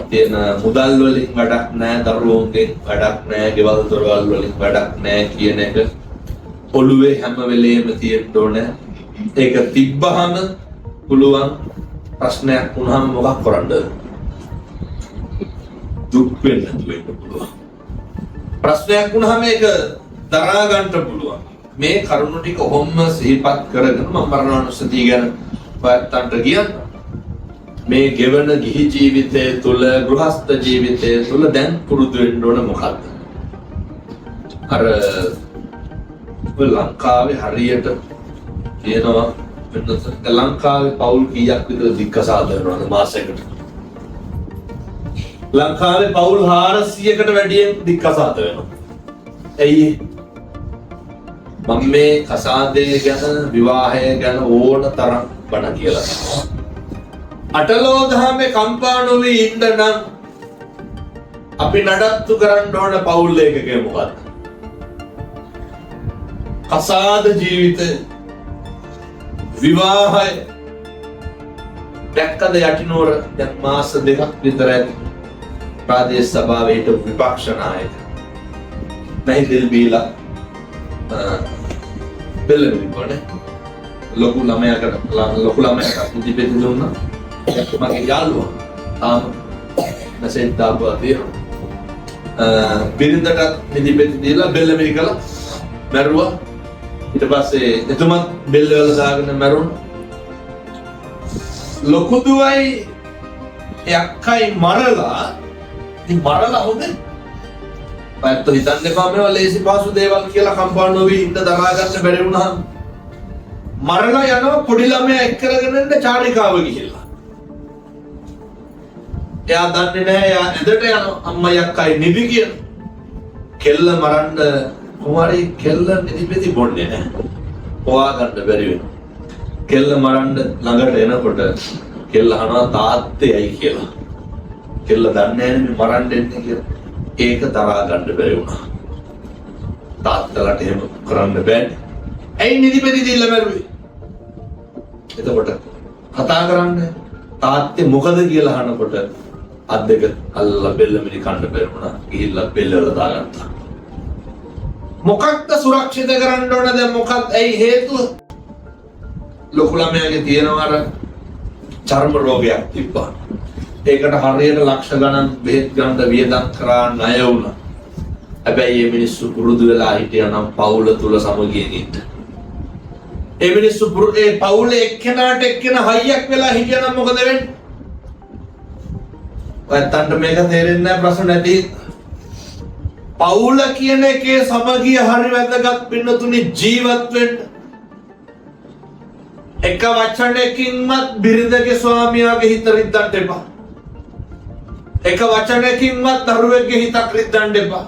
තියෙන මුදල් වලින් වැඩක් නැහැ, දරුවෝන්ගෙන් වැඩක් නැහැ, ගෙවල් දොරවල් වලින් වැඩක් නැහැ කියන එක ඔළුවේ හැම වෙලේම තියෙන්න ඕනේ. ඒක තිබ්බහම පුළුවන් ප්‍රශ්නයක් වුණාම මොකක් කරන්නද? දුක් වෙන්න පුළුවන්. ප්‍රශ්නයක් වුණාම ඒක දරා ගන්න පුළුවන්. මේ කරුණු ටික ඔහොම සිහිපත් කරගෙන මම මරණානුස්සතිය ගැන ඔයයන්ට කියන්න. මේ ගෙවන ගිහි ජීවිතය තුළ, ගෘහස්ත ජීවිතය තුළ දැන් පුරුදු වෙන්න ඕන මොකක්ද? අර ලංකාවේ හරියට කියනවා ලංකාවේ පවුල් කීයක් විතර දික්කසාද වෙනවද මාසයකට? ලංකාවේ පවුල් 400කට වැඩියෙන් දික්කසාද වෙනවා. ඇයි? මම මේ කසාදය ගැන, විවාහය ගැන ඕන තරම් බණ කියලා තියෙනවා. අටලෝ දහමේ කම්පා නොවී ඉන්න නම් අපි නඩත්තු කරන්න ඕන පවුල් එකකේ මොකක්ද? කසාද ජීවිතය, විවාහය. දැක්කද යටිනෝර දැන් මාස දෙකක් විතර ඇති ප්‍රාදේශ සභාවේ හිටපු විපක්ෂ නායක නැහිදල් බීලා බෙල්ලමිකොනේ ලොකු ළමයාට ඉදිපෙති දුන්නා. මගේ යාළුවා තාම නැසෙන් දාපුවා තියෙනවා. බිරිඳට ඉදිපෙති දීලා බෙල්ලමිරි කළා, මැරුවා. ඊට පස්සේ එතුමත් බෙල්ල වල දාගෙන මැරුණා. ලොකු දුවයි එක්කයි මරලා. ඉතින් මරලා හොඳ. පැත්ත හිතන්න එපා මේවා ලේසි පාසු දේවල් කියලා කම්පා නොවි ඉන්න දරා ගන්න බැරි වුණාම මරලා යනවා පොඩි ළමයා එක් කරගෙන ඉන්න චාරිකාව ගිහිල්ලා. එයා දන්නේ නැහැ එයා ඇදට යන අම්මයි අක්කයි නිදි කියන. කෙල්ල මරන්න කුමාරී කෙල්ල නිදිපෙති බොන්නේ නැහැ. හොවා ගන්න බැරි වෙනවා. කෙල්ල මරන්න ළඟට එනකොට කෙල්ල අහනවා තාත්තේයි කියලා. කෙල්ල දන්නේ නැහැ මේ මරන්න එන්නේ කියලා. ඒක දරා ගන්න බැරි වුණා. තාත්තලාට එහෙම කරන්න බෑනේ. ඇයි නිදිපෙති දීලා මැරුවේ? එතකොට කතා කරන්නේ තාත්තේ මොකද කියලා අහනකොට අත් දෙක අල්ලලා බෙල්ලමිරි කන්න බැරි වුණා. ගිහිල්ලා බෙල්ලවල දාගත්තා. මොකක්ද සුරක්ෂිත කරන්න ඕන දැන් මොකක්ද ඇයි හේතුව? ලොකු ළමයාගේ තියෙනවා අර චර්ම රෝගයක් තිබ්බා. ඒකට හරියට ලක්ෂ ගණන් බෙහෙත් ගන්න වියදම් කරා ණය වුණා. හැබැයි මේ මිනිස්සු පුරුදු වෙලා හිටියා නම් පවුල තුල සමගියෙන් ඉන්න. ඒ මිනිස්සු ඒ පවුලේ එක්කෙනාට එක්කෙනා හයියක් වෙලා හිටියා නම් මොකද වෙන්නේ? ඔයත්තන්ට මේක තේරෙන්නේ නැහැ ප්‍රශ්න නැති. පවුල කියන එකේ සමගිය හරි වැදගත් පින්නතුනි ජීවත් වෙන්න. එක වචනයකින්වත් බිරිඳගේ ස්වාමියාගේ හිත රිද්දන්න එපා. එක වචනයකින්වත් දරුවෙක්ගේ හිතක් රිද්දන්න එපා.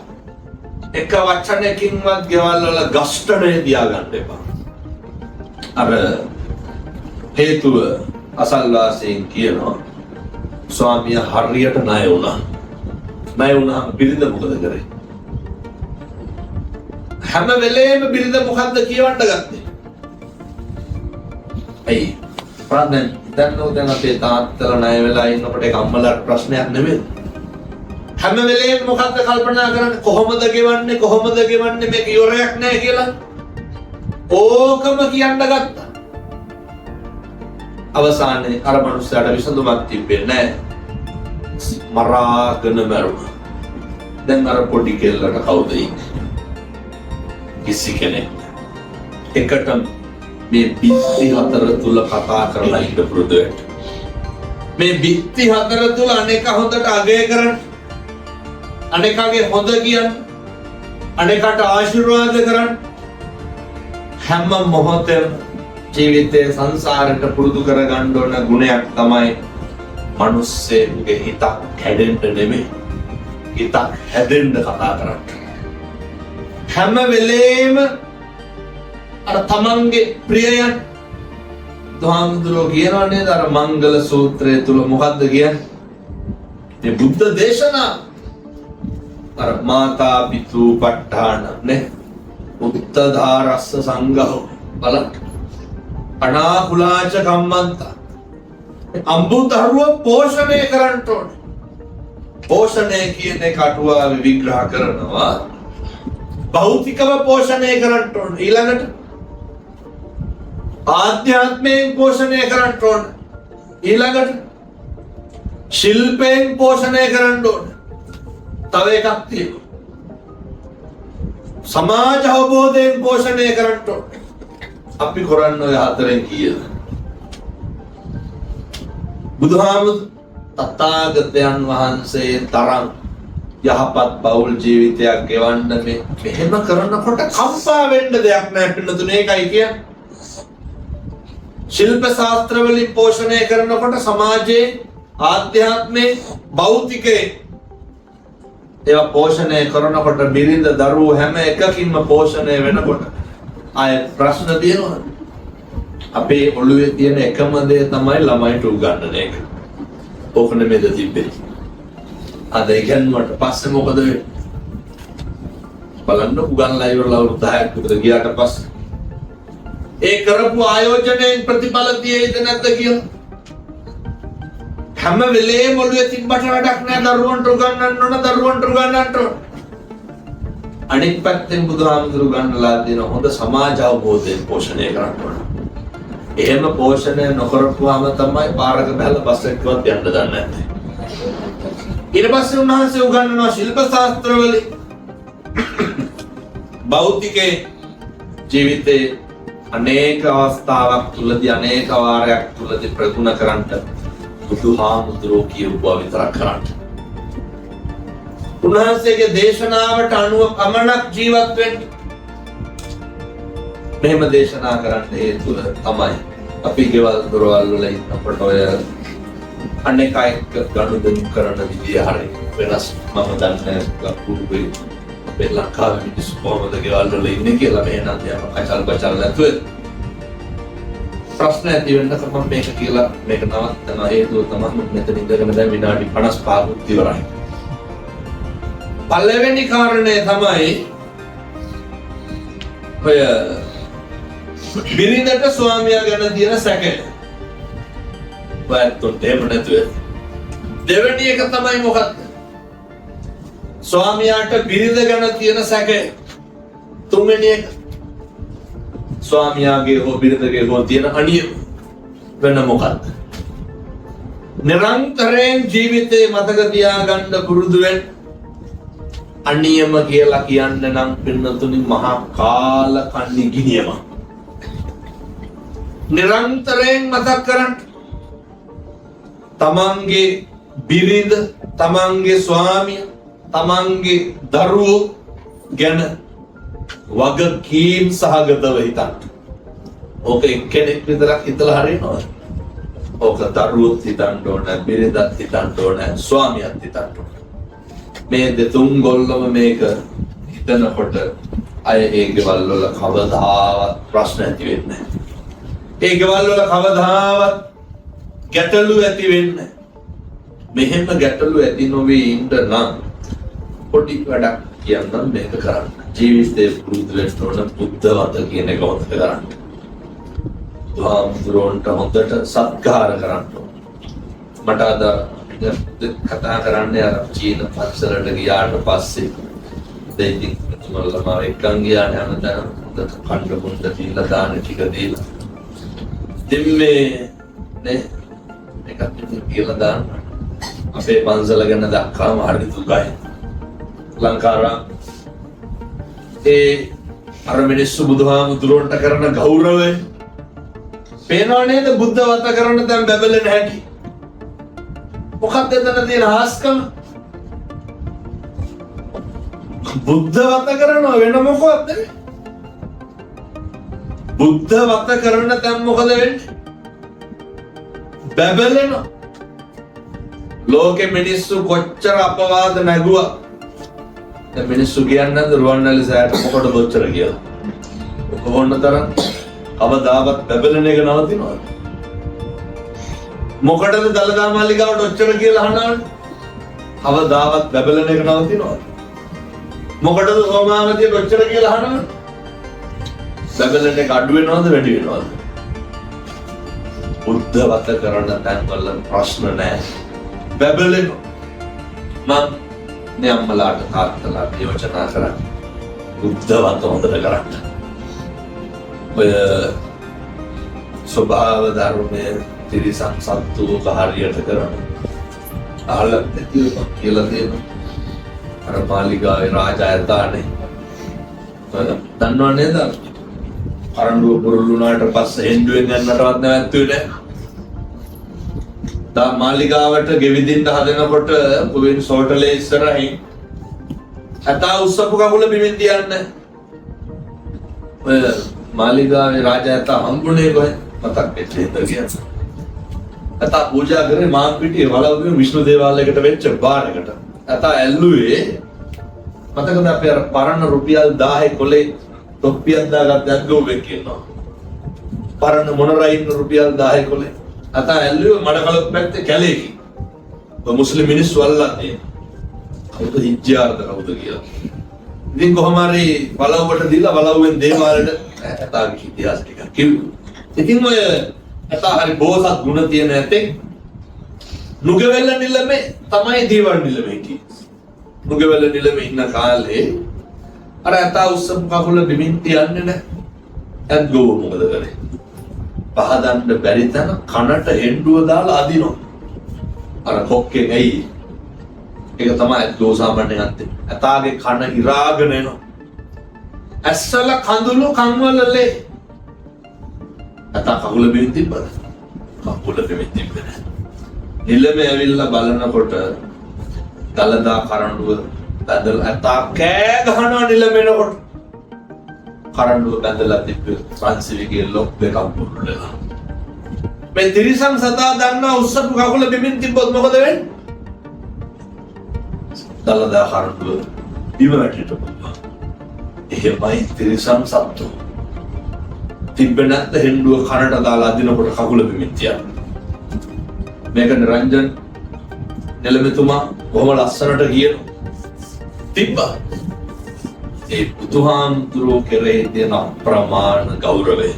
එක වචනයකින්වත් ගෙවල් වල ගස්ඨණය තියාගන්න එපා. අර හේතුව අසල්වාසීන් කියනවා ස්වාමියා හරියට ණය වුණා. ණය වුණාම බිරිඳ මොකද කරේ? හැම වෙලේම බිරිඳ මොකද්ද කියවන්න ගත්තේ? ඇයි? දැන් අපේ තාත්තලා ණය වෙලා ඉන්නකොට ඒක අම්මලාට ප්‍රශ්නයක් නෙමෙයි. හැම වෙලේම මොකක්ද කල්පනා කරන්නේ කොහොමද ගෙවන්නේ මේක ඉවරයක් නැහැ කියලා ඕකම කියන්න ගත්තා. අවසානයේ අර මනුස්සයාට විසඳුමක් තිබෙන්නේ නැහැ. මරාගෙන මරුණා. දැන් අර පොඩි කෙල්ලට කවුද ඉන්නේ? කිසි කෙනෙක්. එකට මේ බිත්ති හතර තුල කතා කරලා ඉන්න පුරුදු වෙන්න. මේ බිත්ති හතර තුල අනේක හොඳට අගය කරන්න. අනේකගේ හොඳ කියන්න. අනේකට ආශිර්වාද කරන්න. හැම මොහොතේම ජීවිතේ සංසාරයට පුරුදු කරගන්න ඕන ගුණයක් තමයි මිනිස්සෙගේ හිත හැදෙන්න නෙමෙයි හිත හැදෙන්න කතා කරන්නේ. හැම වෙලේම අර තමන්ගේ ප්‍රියයන් දුහාමුදුරෝ කියනවා නේද අර මංගල සූත්‍රය තුල මොකද්ද කියන්නේ? මේ බුද්ධ දේශනා අර මාතා පිතු ප ဋ ාණ නේ උත්තදාරස්ස සංඝෝ බලන්න අනාකුලාච කම්මන්තා අම්බුදරුව පෝෂණය කරන්න ඕනේ. පෝෂණය කියන එක අටුවාවේ විග්‍රහ කරනවා භෞතිකව පෝෂණය කරන්න ඕනේ. ඊළඟට ආධ්‍යාත්මයෙන් පෝෂණය කරන්න ඕනේ. ඊළඟට ශිල්පයෙන් පෝෂණය කරන්න ඕනේ. තව එකක් තියෙනවා සමාජ අවබෝධයෙන් පෝෂණය කරන්න ඕනේ. අපි කරන්නේ ඔය හතරෙන් කීයද? බුදුහාමුදුරුවෝ තථාගතයන් වහන්සේ තරම් යහපත් බෞල් ජීවිතයක් ගෙවන්න මෙහෙම කරනකොට කම්පා වෙන්න දෙයක් නැහැ පින්නතුනේ. ඒකයි කියන්නේ ශිල්ප ශාස්ත්‍ර වලින් පෝෂණය කරනකොට සමාජයේ ආධ්‍යාත්මයේ භෞතිකයේ ඒවා පෝෂණය කරනකොට බිරිඳ දරුවෝ හැම එකකින්ම පෝෂණය වෙනකොට ආය ප්‍රශ්න තියෙනවා. අපේ ඔළුවේ තියෙන එකම දේ තමයි ළමයිට උගන්වන එක. ඕක නෙමෙයිද තිබෙන්නේ. අද ඉගෙනුවට පස්සේ මොකද වෙන්නේ? බලන්න උගන්ලා ඉවරලා අවුරුදු 10ක් විතර ගියාට පස්සේ ඒ කරපු ආයෝජනයෙන් ප්‍රතිඵල තියෙයිද නැද්ද කියලා හැම වෙලේම ඔළුවේ තිබ්බට වැඩක් නැහැ. දරුවන්ට උගන්වන්න ඕන. අනිත් පැත්තෙන් බුදුහාමුදුරු ගන්නලා දෙන හොඳ සමාජ අවබෝධයෙන් පෝෂණය කරන්න ඕන. එහෙම පෝෂණය නොකරපුවාම තමයි පාරක බැලලා බස් එකකවත් යන්න දන්නේ නැත්තේ. ඊට පස්සේ උන්වහන්සේ උගන්වනවා ශිල්ප ශාස්ත්‍රවලින් භෞතිකේ ජීවිතේ අනේක අවස්ථාවක් තුලදී අනේක වාරයක් තුලදී ප්‍රගුණ කරන්ට බුදුහාමුදුරුවෝ කියුවා විතරක් කරන්න. උන්වහන්සේගේ දේශනාවට අනුව පමණක් ජීවත් වෙන්න. මෙහෙම දේශනා කරන්න හේතුව තමයි අපි ගෙවල් දොරවල් වල ඉන්නකොට ඔය අනේක එක්ක ගනුදෙනු කරන විදිය හරිය වෙනස්. මම දන්නේ අපුරුවේ අපේ ලංකාවේ මිනිස්සු කොහොමද ගෙවල් වල ඉන්නේ කියලා මේ නම් අචල් බචල් නැතුව ප්‍රශ්න ඇති වෙන්න මම මේක කියලා මේක නවත්තන හේතුව තමයි මෙතන ඉඳගෙන දැන් විනාඩි 55ක් ඉවරයි. පළවෙනි කාරණය තමයි ඔය බිරිඳට ස්වාමියා ගැන තියෙන සැකය. ඔයත් එහෙම නැතුව දෙවෙනි එක තමයි මොකක්ද? ස්වාමියාට බිරිඳ ගැන තියෙන සැකය. තුන්වෙනි එක ස්වාමියාගේ හෝ බිරිඳගේ හෝ තියෙන අනියම වෙන මොකක්ද? නිරන්තරයෙන් ජීවිතේ මතක තියාගන්න පුරුදු වෙන්න. අනියම කියලා කියන්න නම් පින්නතුනි මහා කාල කන්නි ගිනියම. නිරන්තරයෙන් මතක් කරන්න. තමන්ගේ බිරිඳ, තමන්ගේ ස්වාමියා, තමන්ගේ දරුවෝ ගැන වගකීම් සහගතව හිතන්න. ඕක එක්කෙනෙක් විතරක් හිතලා හරියනවද? ඕක දරුවොත් හිතන්න ඕන, බිරිඳත් හිතන්න ඕන, ස්වාමියාත් හිතන්න ඕන. මේ දෙතුන් ගොල්ලම මේක හිතනකොට අය ඒ ගෙවල් වල කවදාවත් ප්‍රශ්න ඇති වෙන්නේ නැහැ. ඒ ගෙවල් වල කවදාවත් ගැටලු ඇති වෙන්නේ නැහැ. මෙහෙම ගැටලු ඇති නොවී ඉන්න නම් පොඩි වැඩක් කියන්නම් මේක කරන්න. ජීවිතේ පුරුදු වෙන්න ඕන බුද්ධවත කියන එක හොඳට කරන්න. දුහාමුදුරන්ට හොඳට සත්කාර කරන්න ඕන. මට අද කතා කරන්නේ අර චීන පන්සලට ගියාට පස්සේ දෙයින් මම එක්කන් ගියා හැමදාම කණ්ඩ බොණ්ඩ දීලා දාන ටික දීලා ඉතින් මේ නේ එකක් කියලා දාන්න අපේ පන්සල ගැන දැක්කාම හරි දුකයි ලංකාරා ඒ අර මිනිස්සු බුදුහාමුදුරන්ට කරන ගෞරවය පේනව නේද බුද්ධ වත කරන දැන් බැබලෙන හැටි මොකක්ද එතන තියෙන හාස්කම බුද්ධ වත කරනවා වෙන මොකක්ද බුද්ධ වත කරන තැන් මොකද වෙන්නේ බැබලෙනවා ලෝකෙ මිනිස්සු කොච්චර අපවාද නැගුවා දැන් මිනිස්සු කියන්නේ රුවන්වැලි සෑයට මොකටද ඔච්චර කියලා ඕන්න තරම් කවදාවත් බැබලෙන එක නවතිනවද මොකටද දලදා මාලිගාවට ඔච්චර කියලා අහනවනේ කවදාවත් බැබලෙන එක නවතිනවද මොකටද සෝමාවතියට ඔච්චර කියලා අහනවනේ බැබලෙන එක අඩු වෙනවද වැඩි වෙනවද බුද්ධ වත කරන තැන්වල ප්‍රශ්න නැහැ බැබලෙන මම නේ අම්මලාට තාත්තලාට යෝජනා කරා බුද්ධ වත හොඳට කරන්න ඔය ස්වභාව ධර්මයේ තිරිසන් සත්තු කාර්යයට කරන අහලත් කියලා තියෙනවා අර මාලිගාවේ රාජායතානේ දන්නව නේද කරඬුව පුරුල්ුණාට පස්සේ හෙන්ඩුවෙන් යන්නටවත් නැවැත්තුවේ නැහැ දා මාලිගාවට ගෙවිදින්න හදනකොට පුවෙන් සෝටලේ ඉස්සරහින් ඇතා උස්සපු කකුල බිමින් තියන්නේ ඔය මාලිගාවේ රාජායතා හම්බුනේ කොහෙද මතක් වෙච්ච හින්දා කියන්නේ ඇතා පූජා කරේ මාන්පිටියේ වලව්වේ විෂ්ණු දේවාලයකට වෙච්ච බාරකට ඇතා ඇල්ලුවේ මතකද අපි අර පරණ රුපියල් 1000 කොලේ තොප්පියක් දාගත්ත ඇද්ගොවෙක් ඉන්නවා පරණ මොනරයින් රුපියල් 1000 කොලේ ඇතා ඇල්ලුවේ මඩකලොක් පැත්තේ කැලේකි ඔය මුස්ලිම් මිනිස්සු අල්ලලා තියෙනවා කවුද හිජ්ජාර්ද කවුද කියලා ඉතින් කොහොම හරි වලව්වට දීලා වලව්වෙන් දේවාලයට ඇතාගේ ඉතිහාස ටිකක් කිව්වා ඉතින් ඔය ඇතා හරි බෝසත් ගුණ තියෙන ඇතෙක් නුගවැල්ල නිලමේ තමයි දීවල් නිලමේ හිටියේ නුගවැල්ල නිලමේ ඉන්න කාලේ අර ඇතා උස්සපු කකුල බිමින් තියන්නේ නැහැ ඇත් ගොව මොකද කරේ පහදන්න බැරි තැන කනට හෙන්ඩුව දාලා අදිනවා අර කොක්කෙන් ඇයි ඒක තමයි ඇත් ගොව සාමාන්‍යයෙන් අත්තේ ඇතාගේ කන ඉරාගෙන එනවා ඇස්සල කඳුළු කන්වලලේ ඇතා කකුල බිමින් තිබ්බද කකුල බිමින් තිබ්බේ නැහැ නිලමේ ඇවිල්ලා බලනකොට දලදා කරඬුව බැඳලා ඇතා කෑ ගහනවා නිලමේනකොට කරඬුව බැඳලා තිබ්බේ සංසිවිගේ ලොක් දෙකක් පුරුල්ලලා මේ තිරිසන් සතා දන්නා උස්සපු කකුල බිමින් තිබ්බොත් මොකද වෙන්නේ දලදා කරඬුව බිම වැටිලා එහෙමයි තිරිසන් සත්තු තිබ්බේ නැත්නම් හෙන්ඩුව කනට දාලා අදිනකොට කකුල බිමින් තියනවා මේක නිරංජන් නිලමෙතුමා බොහොම ලස්සනට කියන තිබ්බා ඒ බුදුහාමුදුරුවෝ කෙරෙහි තියෙන අප්‍රමාණ ගෞරවය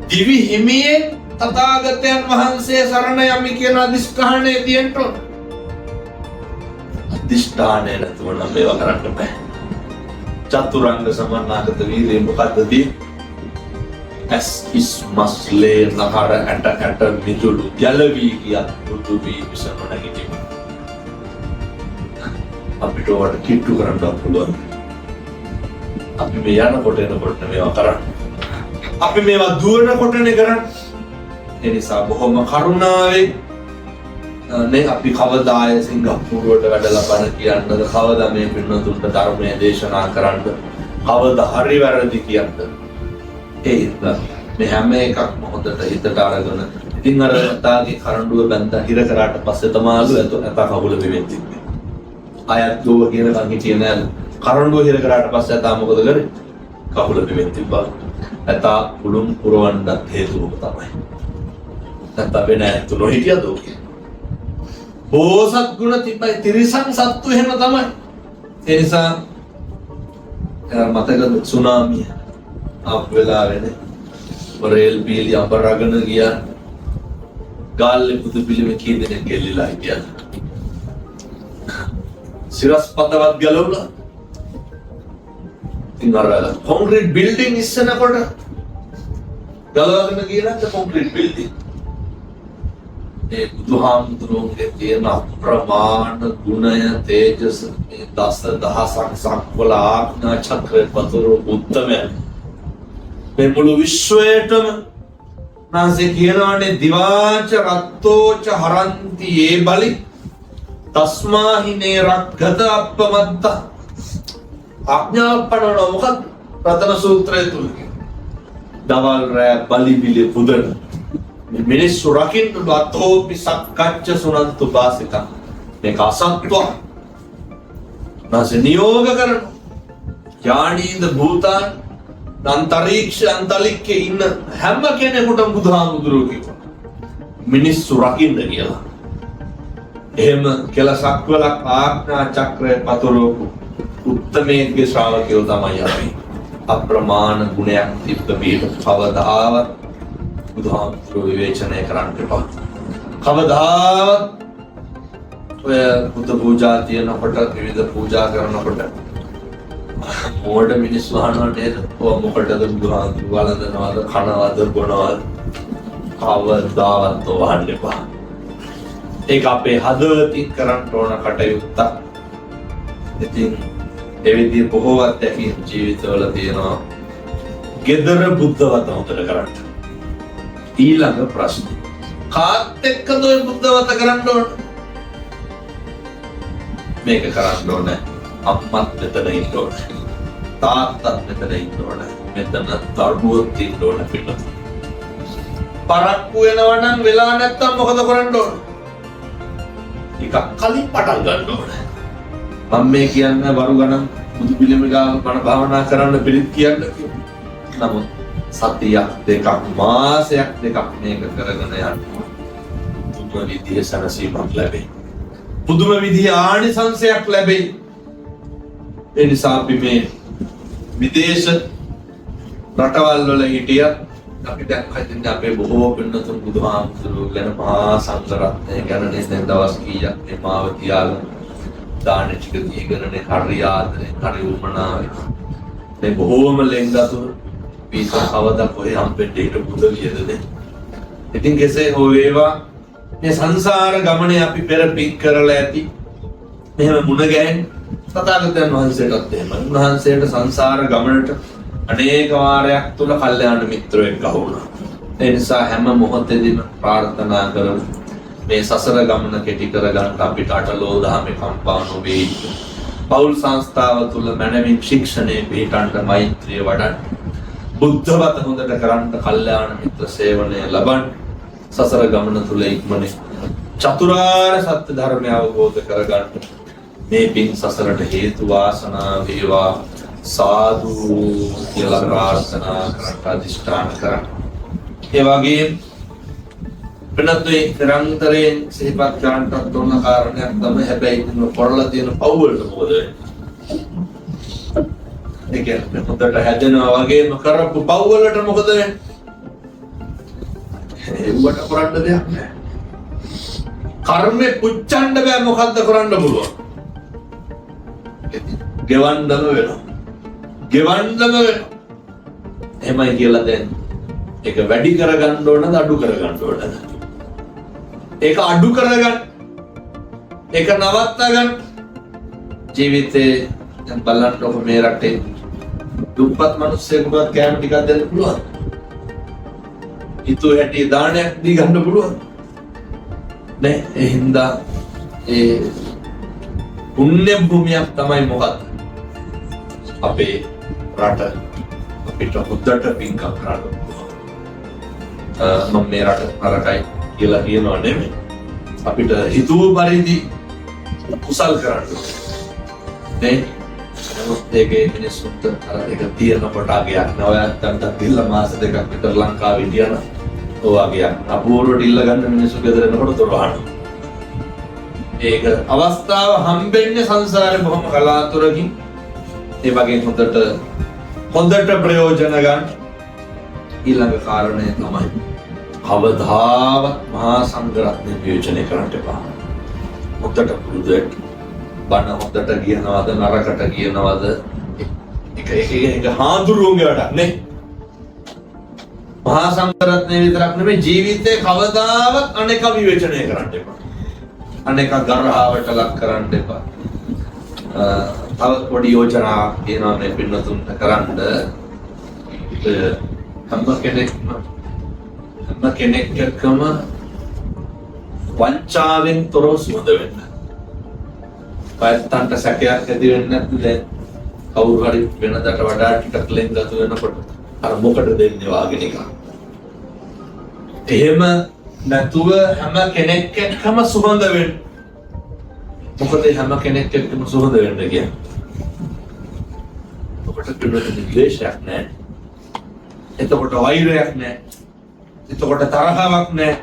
දිවි හිමියෙන් තථාගතයන් වහන්සේ සරණ යමි කියන අදිෂ්ඨානය තියෙන්න ඕන අදිෂ්ඨානය නැතුව නම් මේවා කරන්න බෑ චතුරංග සමන්නාගත වීර්යය මොකද්ද තියෙන්නේ ඇස් ඉස් මස්ලේ නහර ඇට මිදුළු ගැලවී ගියත් බුදු වී විසම නැගිටිමු අපිට වට කිට්ටු කරන්න පුළුවන් අපි මේ යනකොට එනකොට මේවා කරන්නේ අපි මේවා දුවනකොටනේ කරන්නේ ඒ නිසා බොහොම කරුණාවෙන් නේ අපි කවදාය සිංගප්පූරුවට වැඩලා බණ කියන්නද කවදා මේ පින්නතුන්ට ධර්මයේ දේශනා කරන්නද කවදා හරි වැරදි කියන්නද ඒ හින්දා මේ හැම එකක්ම හොඳට හිතට අරගෙන ඉතින් අර තාගේ කරඬුව බැඳ හිර කරාට පස්සේ තමාලු ඇතා කකුල බිමෙන් තිබ්බේ ආයත් ගෝව කියනකන් හිටියේ නෑ කරඬුව හිර කරාට පස්සේ ඇතා මොකද කරේ කකුල බිමෙන් තිබ්බා ඇතා උළුම් පුරවන්නත් හේතුව තමයි නැත්නම් වෙන ඇත්තු නොහිටියද ඔකේ බෝසත් ගුණ තිබ්බයි තිරිසන් සත්තු එහෙම තමයි ඒ නිසා මතකද සුනාමිය ආපු වෙලාවෙනේ රේල් බීලි අපරාගෙන ගියා ගාල්ලේ බුදු පිළිම කී දෙනෙක් ගෙල්ලිලා හිටියද? සිරස් පතවත් ගලවලා. ඉතින් අර කොන්ක්‍රීට් බිල්ඩින් ඉස්සනකොට ගලවගෙන ගියේ නැත්නම් කොන්ක්‍රීට් බිල්ඩින්. ඒ බුදුහාමුදුරුවන්ගේ තියෙන අප්‍රමාණ ගුණය තේජස මේ දස දහසක් සක්වල ආඥා චක්‍රේ පතුරු උත්තමයන් මේ මුළු විශ්වයටම නැන්සේ කියනවානේ දිවාච රත්තෝච හරන්ති ඒ බලි තස්මාහිනේ රක්ගත අප්පමත්ත ආඥාපනන මොකක්ද රතන සූත්‍රය තුල දවල් රෑ බලි බිලි පුදන මිනිස්සු රකින්න අතෝපි සක්කච්ඡ සුනන්තු බාසිත මේක අසත්ව නැන්සේ නියෝග කරන යානීන්ද භූතාන් අන්තරීක්ෂ අන්තලික්කේ ඉන්න හැම කෙනෙකුටම බුදුහාමුදුරුවෝ කිව්වා මිනිස්සු රකින්න කියලා. එහෙම කෙලසක් වලක් ආඥා චක්‍රය පතුරවපු උත්තමයන්ගේ ශ්‍රාවකයෝ තමයි අපි. අප්‍රමාණ ගුණයක් තිබ්බ බීට කවදාවත් බුදුහාමුදුරුවෝ විවේචනය කරන්න එපා. කවදාවත් ඔය බුද්ධ පූජා තියනකොට විවිධ පූජා කරනකොට මෝඩ මිනිස්සු අහනවා නේද? ඔය මොකටද බුදුහාමුදුරුවෝ වළඳනවාද කනවාද බොනවාද? කවදාවත් වහන්න එපා. ඒක අපේ හදවතින් කරන්න ඕන කටයුත්තක්. ඉතින් ඒ විදිහේ බොහෝ අත්දැකීම් ජීවිතවල තියෙනවා. gedara බුද්ධවත හොඳට කරන්න. ඊළඟ ප්‍රශ්නේ. කාත් එක්කද ඔය බුද්ධවත කරන්න ඕන? මේක කරන්න ඕනේ. අම්මත් මෙතන ඉන්න ඕනේ. තාත්තත් මෙතන ඉන්න ඕනේ. මෙතන දරුවොත් ඉන්න ඕනේ පිටත. පරක්කු වෙනවා නම් වෙලා නැත්තම් මොකද කරන්න ඕන? එකක් කලින් පටන් ගන්න ඕනේ. මම මේ කියන්නේ වරු ගණන් බුදු පිළිම ගාව බණ භාවනා කරන්න පිළිත් කියන්න කිව්වා. නමුත් සතියක් දෙකක් මාසයක් දෙකක් මේක කරගෙන යන්න පුදුම විදිහේ සනසීමක් ලැබෙයි. පුදුම විදිහේ ආනිසංසයක් ලැබෙයි. ඒ නිසා අපි මේ විදේශ රටවල් වල හිටියත් අපි දැක්කත් අපේ බොහෝ පින්නතුන් බුදුහාමුදුරුවෝ ගැන මහා සංඝරත්නය ගැන දැන් දවස් කීයක් මේ මාව තියාලා දාන ටික දීගෙනනේ හරි ආදරේ හරි උමනාවෙන් මේ බොහෝම ලෙන්ගතු පිට අවදා කොහේ හම්බෙන්න හිට බුදු වියදනේ. ඉතින් කෙසේ හෝ වේවා මේ සංසාර ගමනේ අපි පෙර පික් කරලා ඇති මෙහෙම මුණ ගැහෙන්න තථාගතයන් වහන්සේටත් එහෙම උන්වහන්සේට සංසාර ගමනට අනේක වාරයක් තුල කල්යාණ මිත්‍රයෙක් අහුණා. ඒ නිසා හැම මොහොතෙදීම ප්‍රාර්ථනා කරමු මේ සසර ගමන කෙටි කරගන්න අපිට අටලෝ දහමේ කම්පා නොවේ. පෞල් සංස්ථාව තුල මනමින් ශික්ෂණය පිටන්ට මෛත්‍රිය වඩන්න. බුද්ධවත හොඳට කරන්න කල්යාණ මිත්‍ර සේවනය ලබන්න. සසර ගමන තුල ඉක්මනේ චතුරාර්ය සත්‍ය ධර්මය අවබෝධ කරගන්න. මේ පින් සසරට හේතු වාසනා වේවා. සාදු කියලා ප්‍රාර්ථනා කරට අධිෂ්ඨාන කරන්න. ඒ වගේ වෙනත්වේ නිරන්තරයෙන් සිහිපත් කරන්නට ඕන කාරණයක් තමයි හැබැයි ඉතින් පොරලා තියෙන පව් වලට මොකද වෙන්නේ? ඒ කියන්නේ හොඳට හැදෙනවා වගේම කරපු පව් වලට මොකද වෙන්නේ? ඒවට කරන්න දෙයක් නැහැ. කර්මේ පුච්චන්න බෑ මොකද්ද කරන්න පුළුවන්? ගෙවන්නම වෙනවා. ගෙවන්නම වෙනවා. එහෙමයි කියලා දැන් ඒක වැඩි කරගන්න ඕනද අඩු කරගන්න ඕනද? ඒක අඩු කරගන්න. ඒක නවත්ත ගන්න. ජීවිතේ දැන් බලන්නකො මේ රටේ දුප්පත් මිනිස්සුන්ට කෑම ටිකක් දෙන්න පුළුවන්. හිතුව හැටි දානයක් දී ගන්න පුළුවන්. නෑ ඒ හින්දා ඒ පුණ්‍ය භූමියක් තමයි මොකක්ද? අපේ රට අපිට හොද්දට පින්කම් කරන්න. මම මේ රට නරකයි කියලා කියනවා නෙමෙයි. අපිට හිතුව පරිදි කුසල් කරන්න. නේ? නමුත් ඒකේ මිනිස්සුන්ට ඒක තියෙනකොට අගයක් නවයන්ට තිල්ල මාස දෙකක් විතර ලංකාවේ ඉඳියන ඔයගේ අපූර්වට ඉල්ල ගන්න මිනිස්සු ගෙදර එනකොට දොරවහන. ඒක අවස්ථාව හම්බෙන්නේ සංසාරේ බොහොම කලාතුරකින්. ඒ වගේ හොඳට ප්‍රයෝජන ගන්න. ඊළඟ කාරණය තමයි කවදාවත් මහා සංඝරත්නය විවේචනය කරන්න එපා. හොඳට පුරුදුට බණ හොඳට කියනවාද නරකට කියනවාද එක හාමුදුරුවන්ගේ වැඩක් නේ. මහා සංඝරත්නය විතරක් නෙමෙයි ජීවිතේ කවදාවත් අනේක විවේචනය කරන්න එපා. අනේක ගර්හාවට ලක් කරන්න එපා. තව පොඩි යෝජනාවක් තියෙනවා මේ පින්නතුන්ට කරන්න. හැම කෙනෙක් එක්කම වංචාවෙන් තොරව සුවඳ වෙන්න. පැත්තන්ට සැකයක් ඇති වෙන්නේ නැත්නම් දැන් කවුරු හරි වෙනදට වඩා ටිකක් ලෙන්ගතු වෙනකොට අර මොකට දෙන්නේ වාගෙන එක. එහෙම නැතුව හැම කෙනෙක් එක්කම සුවඳ වෙන්න. මොකද හැම කෙනෙක් එක්කම සුවඳ වෙන්න කියන්නේ. ඔකට පිළිවෙත ද්වේෂයක් නැහැ. එතකොට වෛරයක් නැහැ. එතකොට තරහාවක් නැහැ.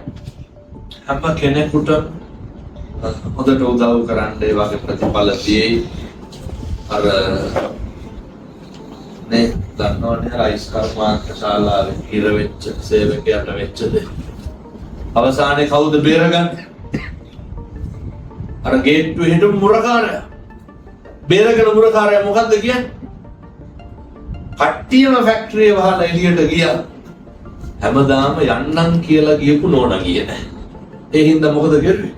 හැම කෙනෙකුට හොඳට උදව් කරන්න ඒ වගේ ප්‍රතිඵල තියෙයි. අර නේ දන්නවනේ රයිස් කර්මාන්ත ශාලාවේ ඉර වෙච්ච සේවකයාට වෙච්ච දේ. අවසානයේ කවුද බේරගන්නේ? අර ගේට්ටුවේ හිටපු මුරකාරයා. බේරගෙන මුරකාරයා මොකද්ද කියන්නේ? කට්ටියම ෆැක්ටරිය වහලා එළියට ගියා. හැමදාම යන්නම් කියලා ගියපු නෝනා ගියේ නැහැ. ඒ හින්දා මොකද කරුවේ?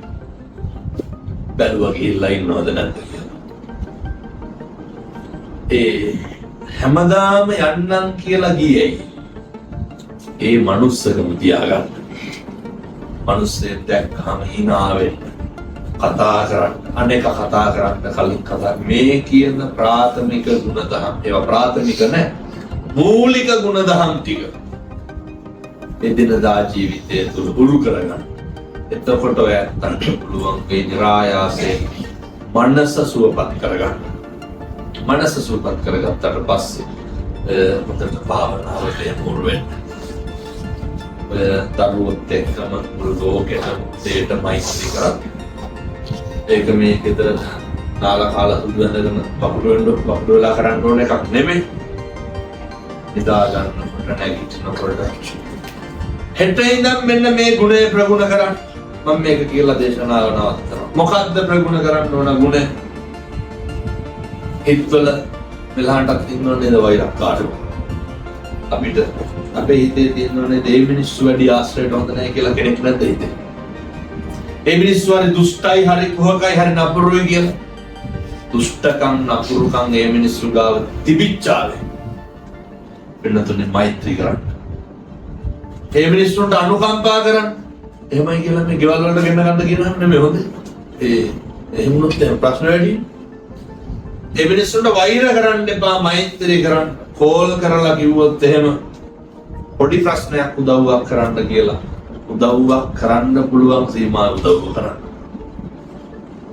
බැලුවා ගිහිල්ලා ඉන්නවද නැද්ද කියලා. ඒ හැමදාම යන්නම් කියලා ගියේ. ඒ මනුස්සකම තියාගන්න. මිනිස්සෙක් දැක්කම hina වෙන්න. කතා කරන්න. අනේක කතා කරන්න කලින් කතා මේ කියන ප්‍රාථමික ගුණධම්. ඒවා ප්‍රාථමික නැහැ. මූලික ගුණධම් ටික. එදිනදා ජීවිතය තුළ උරු කරගන්න. එතකොට ඔයයන්ට පුළුවන් මේ નિરાයාසයෙන් මනස සුවපත් කරගන්න. මනස සුවපත් කරගත්තට පස්සේ හොඳට භාවනාවට යොමු වෙන්න. දරුවොත් එක්කම මුළු ලෝකෙටම දෙයට මෛත්‍රී කරා. ඒක මේ ගෙදර නාලා කාලා සුදු වෙනදම වකුඩු වෙලා කරන්න ඕන එකක් නෙමෙයි. නිදා ගන්නකොට නැගිටිනකොට හෙට ඉඳන් මෙන්න මේ ගුණය ප්‍රගුණ කරන්න. මම මේක කියලා දේශනාව නවත්තනවා. මොකද්ද ප්‍රගුණ කරන්න ඕන ගුණය? හිතවල මෙලහටත් ඉන්නෝනේ වෛරක්කාරය. අපිට අපේ හිතේ තියෙනෝනේ දේ මිනිස්සු වැඩි ආශ්‍රයයට හොඳ නැහැ කියලා කෙනෙක් නැද්ද හිතේ? ඒ මිනිස්සු හරි දුෂ්ටයි හරි කුහකයි හරි නපුරුයි කියලා. දුෂ්ටකම් නපුරුකම් ඒ මිනිස්සු ගාව තිබිච්චාවේ. වෙනතුනේ මෛත්‍රී කරන්න. ඒ මිනිස්සුන්ට අනුකම්පා කරන්න. එහෙමයි කියලා මේ ගෙවල් වලට ගෙන්න ගන්න කියනහම නෙමෙයි හොඳ. එහෙම වුණොත් එහෙම ප්‍රශ්න වැඩි. ඒ මිනිස්සුන්ට වෛර කරන්න එපා මෛත්‍රී කරන්න. කෝල් කරලා කිව්වොත් එහෙම පොඩි ප්‍රශ්නයක් උදව්වක් කරන්න කියලා. උදව්වක් කරන්න පුළුවන් සීමා උදව්ව කරන්න.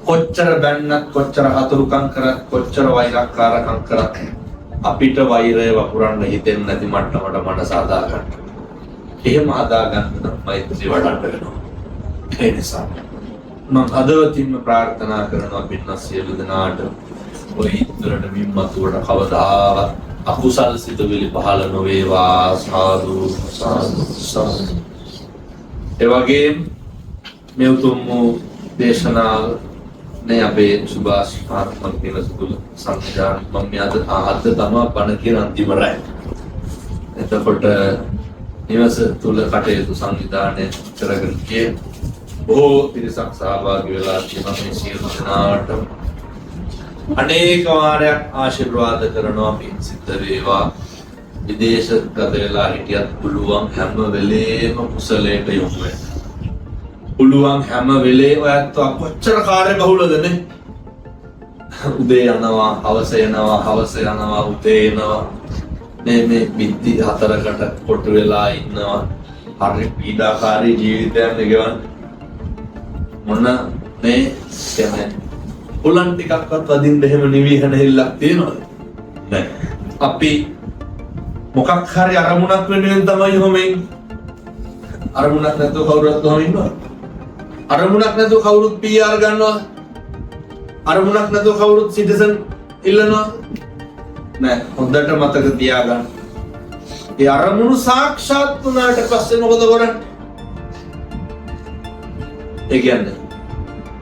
කොච්චර බැන්නත් කොච්චර හතුරුකම් කරත් කොච්චර වෛරක්කාරකම් කරත් අපිට වෛරය වපුරන්න හිතෙන්නේ නැති මට්ටමට මනස හදා ගන්න. එහෙම හදා ගන්න මෛත්‍රී වඩන්න වෙනවා. ඒ නිසා මම හදවතින්ම ප්‍රාර්ථනා කරනවා පින්වත් සියලු දෙනාට ඔය ඉතරට මිම්මතුවට කවදාවත් අකුසල් සිතුවිලි පහළ නොවේවා. සාදු සාදු සාදු. ඒ වගේම මේ උතුම් දේශනාව නේ අපේ සුභාෂ් මහත්මයා කියන සුදුල සංවිධාන මම අද තමයි බණ කියන අන්තිම රැය. එතකොට නිවස තුල කටයුතු සංවිධානය කරගෙන ගියේ බොහෝ පිරිසක් සහභාගී වෙලා තියෙනවා. මේ සියලු දෙනාට අනේක වාරයක් ආශිර්වාද කරනවා. පින් සිද්ධ වේවා. විදේශගත වෙලා හිටියත් පුළුවන් හැම වෙලේම කුසලයට යොමු වෙන්න. පුළුවන් හැම වෙලේම ඔයත් කොච්චර කාර්ය බහුලද නේ? උදේ යනවා, හවස එනවා, හවස යනවා, උදේ එනවා. මේ බිත්ති හතරකට කොටු වෙලා ඉන්නවා. හරි පීඩාකාරී ජීවිතයක් නෙගෙවන්න. මොන මේ කියන්නේ උලන් ටිකක්වත් වදින්න එහෙම නිවිහන හිල්ලක් තියනවද? නැහැ. අපි මොකක් හරි අරමුණක් වෙනුවෙන් තමයි ඔහොම ඉන්නේ. අරමුණක් නැතුව කවුරුත් ඔහොම ඉන්නවද? අරමුණක් නැතුව කවුරුත් PR ගන්නවා? අරමුණක් නැතුව කවුරුත් සිටිසන් ඉල්ලනවා? නෑ. හොඳට මතක තියාගන්න. ඒ අරමුණු සාක්ෂාත් වුණාට පස්සේ මොකද කරන්නේ? ඒ කියන්නේ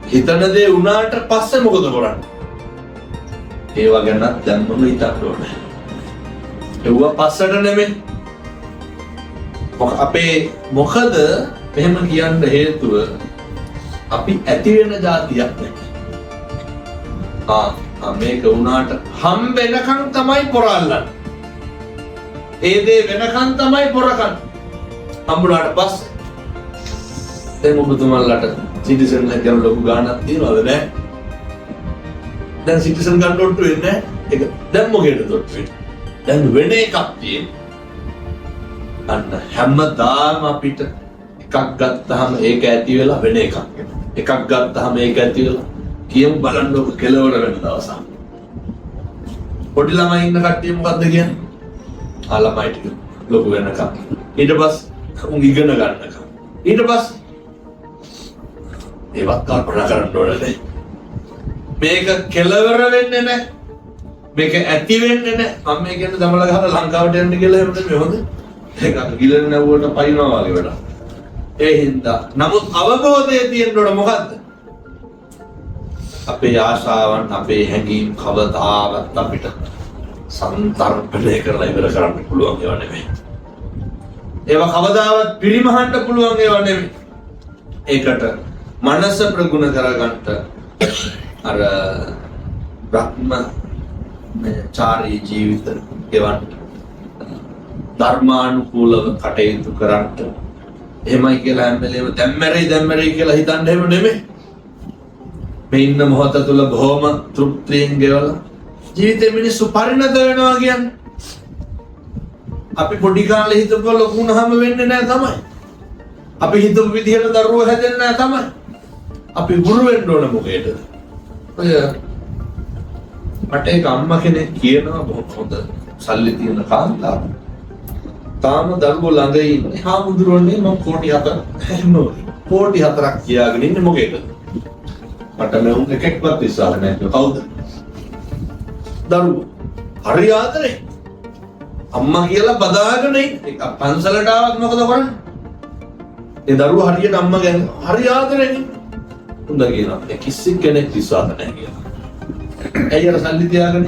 හිතන දේ වුණාට පස්සේ මොකද කරන්නේ? ඒවා ගැන දැම්මම හිතන්න ඕනේ. ඒවා පස්සට නෙමෙයි. අපේ මොකද මෙහෙම කියන්න හේතුව අපි ඇති වෙන જાතියක් නෙමෙයි. මේක වුණාට හම් වෙනකන් තමයි පොරල්ලන්නේ. ඒ දේ වෙනකන් තමයි පොරකන්. හම්බුනාට පස්සේ දැන් ඔබතුමාලට සිටිසන් එකෙන් ලොකු ගාණක් තියනවද නැහැ? දැන් සිටිසන් ගන්න ඔට්ටු වෙන්නේ නැහැ. ඒක දැන් මොකේද ඔට්ටු වෙන්නේ? දැන් වෙන එකක් තියෙනවා. අන්න හැමදාම අපිට එකක් ගත්තාම ඒක ඇති වෙලා වෙන එකක් එනවා. එකක් ගත්තාම ඒක ඇති වෙලා කියමු බලන්න ඔබ කෙලවර වෙන දවසක්. පොඩි ළමයි ඉන්න කට්ටිය මොකද්ද කියන්නේ? ළමයි ටික ලොකු වෙනකම්. ඊට පස්සේ උන් ඉගෙන ගන්නකම්. ඊට පස්සේ ඒවත් කල්පනා කරන්න ඕනේ. මේක කෙලවර වෙන්නේ නැහැ. මේක ඇති වෙන්නේ නැහැ. මම මේ කියන්නේ දමලා ගහලා ලංකාවට යන්න කියලා එහෙම නෙමෙයි හොඳ. ඒක ගිලන නැවුවට පයින්නවා වගේ වැඩක්. ඒ හින්දා නමුත් අවබෝධය තියෙන්න ඕන මොකද්ද? අපේ ආශාවන් අපේ හැඟීම් කවදාවත් අපිට සන්තරපණය කරලා ඉවර කරන්න පුළුවන් ඒවා නෙමෙයි. ඒවා කවදාවත් පිරිමහන්න පුළුවන් ඒවා නෙමෙයි. ඒකට මනස ප්‍රගුණ කරගන්න අර බ්‍රහ්ම චාරී ජීවිත ගෙවන්න ධර්මානුකූලව කටයුතු කරන්න එහෙමයි කියලා හැම වෙලේම දැම්මරයි කියලා හිතන්න එහෙම නෙමෙයි. මේ ඉන්න මොහොත තුල බොහොම තෘප්තියෙන් ගෙවලා ජීවිතේ මිනිස්සු පරිණත වෙනවා කියන්නේ අපි පොඩි කාලේ හිතපුව ලොකු වුණාම වෙන්නේ නැහැ තමයි. අපි හිතපු විදිහට දරුවෝ හැදෙන්නේ නැහැ තමයි. අපි ගුරු වෙන්න ඕන මොකේද? ඔය මට එක අම්මා කෙනෙක් කියනවා බොහොම හොඳ සල්ලි තියෙන කාන්තාව. තාම දරුවෝ ළඟ ඉන්නේ. හාමුදුරුවනේ මම කෝටි 4ක් කියාගෙන ඉන්නේ මොකේද? මට මෙවුන් එකෙක්වත් විශ්වාස නැහැ. කවුද? දරුවෝ. හරි ආදරේ. අම්මා කියලා බදාගෙන ඉන්නේ. පන්සලට ආවත් මොකද කරන්නේ? ඒ දරුවෝ හරියට අම්මා ගැන හරි ආදරේ ඉන්නේ. උන්ද කියනවා ඒ කිසි කෙනෙක් විශ්වාස නැහැ කියලා. ඇයි අර සල්ලි තියාගෙන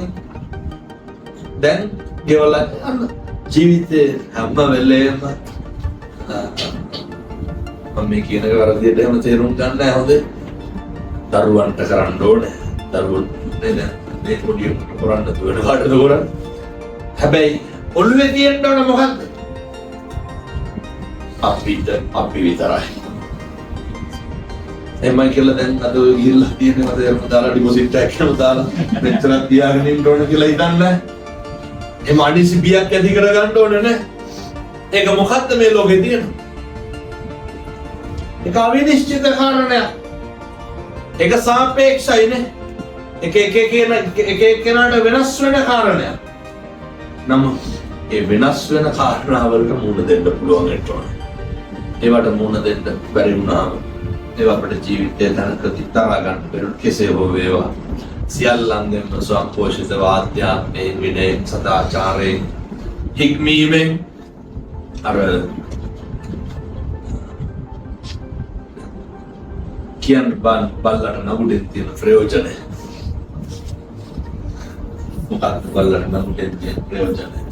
දැන් ගෙවලා අන්න ජීවිතේ හැම වෙලේම මම මේ කියන එක වැරදියට එහෙම තේරුම් ගන්න නැහැ හොඳේ. දරුවන්ට කරන්න ඕනේ. දරුවෝ නේද? මේ පොඩි කරන්න දුවන කාටද කරන්නේ? හැබැයි ඔළුවේ තියෙන්න ඕන මොකද්ද? අපි විතරයි. එමයි කියලා දැන් අද ඔය ගිහිල්ලා තියෙනවා දෙයක් දාලා ඩිපොසිට් එකක් කරලා දාලා මෙච්චරක් තියාගෙන ඉන්න ඕන කියලා හිතන්නේ නැහැ. එම අනිසි බියක් ඇති කර ගන්න ඕනේ නැහැ. ඒක මොකද්ද මේ ලෝකේ තියෙන? ඒක අවිනිශ්චිත කාරණයක්. ඒක සාපේක්ෂයිනේ. එක කෙනාට වෙනස් වෙන කාරණයක්. නමුත් ඒ වෙනස් වෙන කාරණාවලට මුහුණ දෙන්න පුළුවන් වෙන්න ඕනේ. ඒවට මුහුණ දෙන්න බැරි වුණාම ඒවා අපේ ජීවිතය තනක තිතා ගන්න බැරුව කෙසේ හෝ වේවා සියල්ලන්ගෙන්ම ස්වයංපෝෂිතව ආධ්‍යාත්මයෙන් විනයෙන් සදාචාරයෙන් හික්මීමෙන් අර කියන්න බල්ලට නගුඩෙන් තියෙන ප්‍රයෝජනය මොකක්ද බල්ලට නගුඩෙන් තියෙන ප්‍රයෝජනය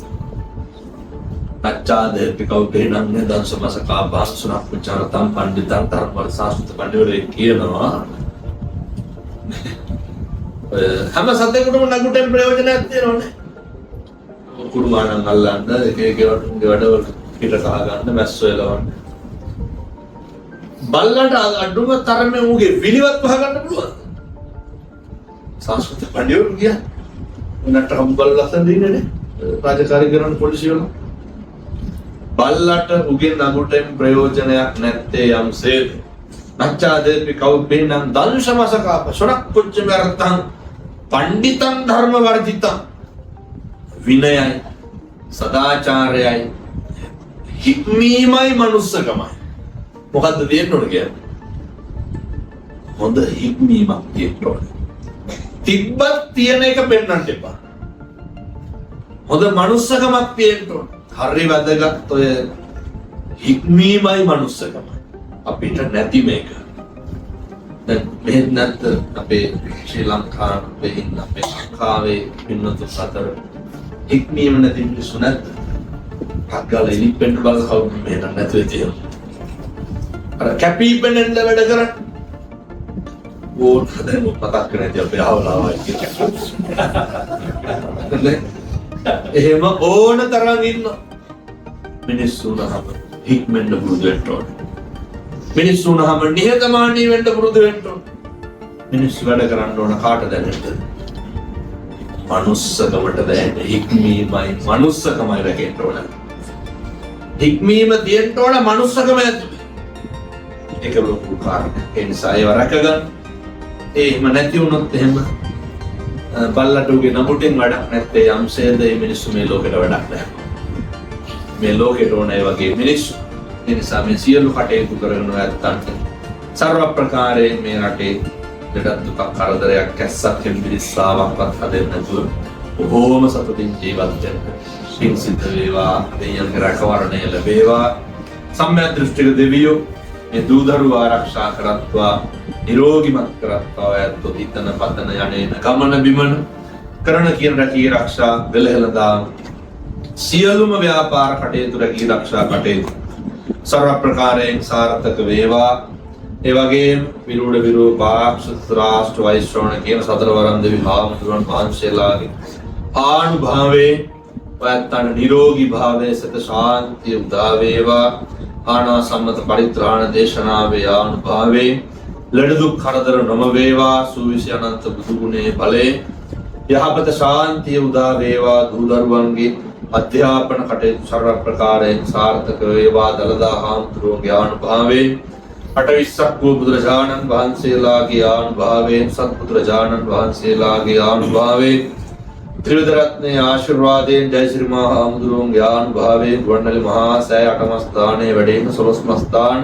අච්චාදේපි කෞපේනං දංශමසකා භාසුනක් පුචාරතම් පණ්ඩිතං තරවර සාස්ෘත පණ්ඩිවරේ කියනවා හැම සතෙකුටම නගුටෙන් ප්‍රයෝජනයක් තියෙනවනේ කුරුමානන් අල්ලන්න එක වැඩවල පිට කහ ගන්න මැස්සෝ එලවන්න බල්ලට අඩුම තරමේ ඌගේ විලිවත් වහ ගන්න පුළුවන් සාස්ෘත පණ්ඩිවරු ගියා උනට හම්බල් ලස්සන දින්නේ නේ රාජකාරී කරන පොලිසිය වල බල්ලට උගේ නගුටෙන් ප්‍රයෝජනයක් නැත්තේ යම්සේද නච්චාදේපි කෞපේනං දංශමසකාප සොරක් පුච්චමරතං පණ්ඩිතං ධර්ම වර්ධිතං විනයයි සදාචාරයයි හික්මීමයි මනුස්සකමයි මොකද්ද තියෙන්න ඕන කියන්නේ හොඳ හික්මීමක් තියෙන්න ඕන තිබ්බත් තියෙන එක පෙන්වන්න එපා හොඳ මනුස්සකමක් තියෙන්න ඕන හරි වැදගත් ඔය හික්මීමයි මනුස්සකම අපිට නැති මේක දැන් මෙහෙත් නැත්ත අපේ ශ්‍රී ලංකාවේ ඉන්න අපේ ලංකාවේ පින්නතු අතර හික්මීම නැති මිනිස්සු නැත්ද? අග්ගල ඉලිපෙන්න බල කවුරු මෙහෙම නැතුව තියෙනවා. අර කැපිපෙන්නෙන් වැඩ කරන්නේ ඕන දැන් මතක් කරන්නේ අපේ ආවලාවයි කියලා. එහෙම ඕන තරම් ඉන්න මිනිස්සු නහම හික්මෙන්න පුරුදු වෙන්න ඕන. මිනිස්සු නහම නිහතමානී වෙන්න පුරුදු වෙන්න ඕන. මිනිස්සු වැඩ කරන්න ඕන කාට දැනෙන්න? මනුස්සකමට දැනෙන්න. හික්මීමයි මනුස්සකමයි රැකෙන්න ඕන. හික්මීම තියෙන්න ඕන මනුස්සකම ඇතුලේ. ඒක ලොකු කාරණයක්. ඒ නිසා ඒව රැකගන්න. එහෙම නැති වුණොත් එහෙම බල්ලට උගේ නමුටින් වැඩක් නැත්තේ යම්සේද මේ මිනිස්සු මේ ලෝකෙට වැඩක් නැහැ. මේ ලෝකෙට ඕන ඒ වගේ මිනිස්සු. ඒ නිසා මේ සියලු කටයුතු කරන ඇත්තන්ට සර්ව ප්‍රකාරයෙන් මේ රටේ දෙඩක් දුකක් කරදරයක් කැස්සක් හෙම්බිරිස්සාවක්වත් හදෙන්නේ නැතුව බොහෝම සතුටින් ජීවත් වෙන්න. පින් සිද්ධ වේවා, දෙවියන්ගේ රැකවරණය ලැබේවා. සම්‍යක් දෘෂ්ටික දෙවියෝ මේ දූදරු ආරක්ෂා කරත්වා නිරෝගිමත් කරත්වා ඇත්තෝ හිතන පතන යන්නේන ගමන බිමන කරන කියන රැකී ආරක්ෂා වෙලහෙලදා සියලුම ව්‍යාපාර කටයුතු රැකී ආරක්ෂා කටයුතු සර්ව ප්‍රකාරයෙන් සාර්ථක වේවා. ඒ වගේම විරුඩ විරූපාක්ෂ ත්‍රාෂ්ඨ වෛශ්‍රවණ කියන සතරවරම් දෙවි හාමුදුරන් වහන්සේලාගේ ආනුභාවයෙන් ඔයත්තන් නිරෝගී භාවයේ සත ශාන්තිය උදා වේවා. ආනා සම්මත පරිත්‍රාණ දේශනාවේ ආනුභාවයෙන් ලෙඩ දුක් කරදර නොම වේවා. සූවිසි අනන්ත බුදු ගුණේ බලයෙන් යහපත ශාන්තිය උදා වේවා. දූ දරුවන්ගේ අධ්‍යාපන කටයුතු සර්ව ප්‍රකාරයෙන් සාර්ථක වේවා. දලදා හාමුදුරුවන්ගේ ආනුභාවයෙන් අටවිස්සක් වූ බුදුරජාණන් වහන්සේලාගේ ආනුභාවයෙන් සත්බුදුරජාණන් වහන්සේලාගේ ආනුභාවයෙන් ත්‍රිවිධ රත්නයේ ආශිර්වාදයෙන් ජයශ්‍රී මහා හාමුදුරුවන්ගේ ආනුභාවයෙන් ගුවන්විදුලි මහා සෑය අටම ස්ථානයේ වැඩෙන 16ම ස්ථාන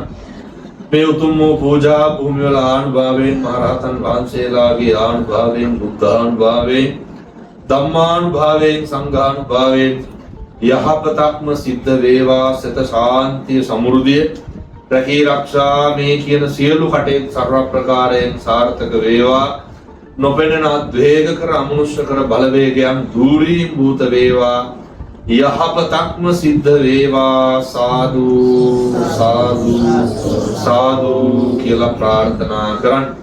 මේ උතුම් වූ පූජා භූමිවල ආනුභාවයෙන් මහරහතන් වහන්සේලාගේ ආනුභාවයෙන් බුද්ධානුභාවයෙන් ධම්මානුභාවයෙන් සංඝානුභාවයෙන් යහපතක්ම සිද්ධ වේවා. සත ශාන්තිය සමෘද්ධිය රැකී ආරක්ෂා මේ කියන සියලු කටයුතු සර්ව ප්‍රකාරයෙන් සාර්ථක වේවා. නොපෙනෙන අද්වේග කර අමනුෂ්‍ය කර බලවේගයන් දුරීම් භූත වේවා. යහපතක්ම සිද්ධ වේවා. සාදු සාදු සාදු කියලා ප්‍රාර්ථනා කරන්න.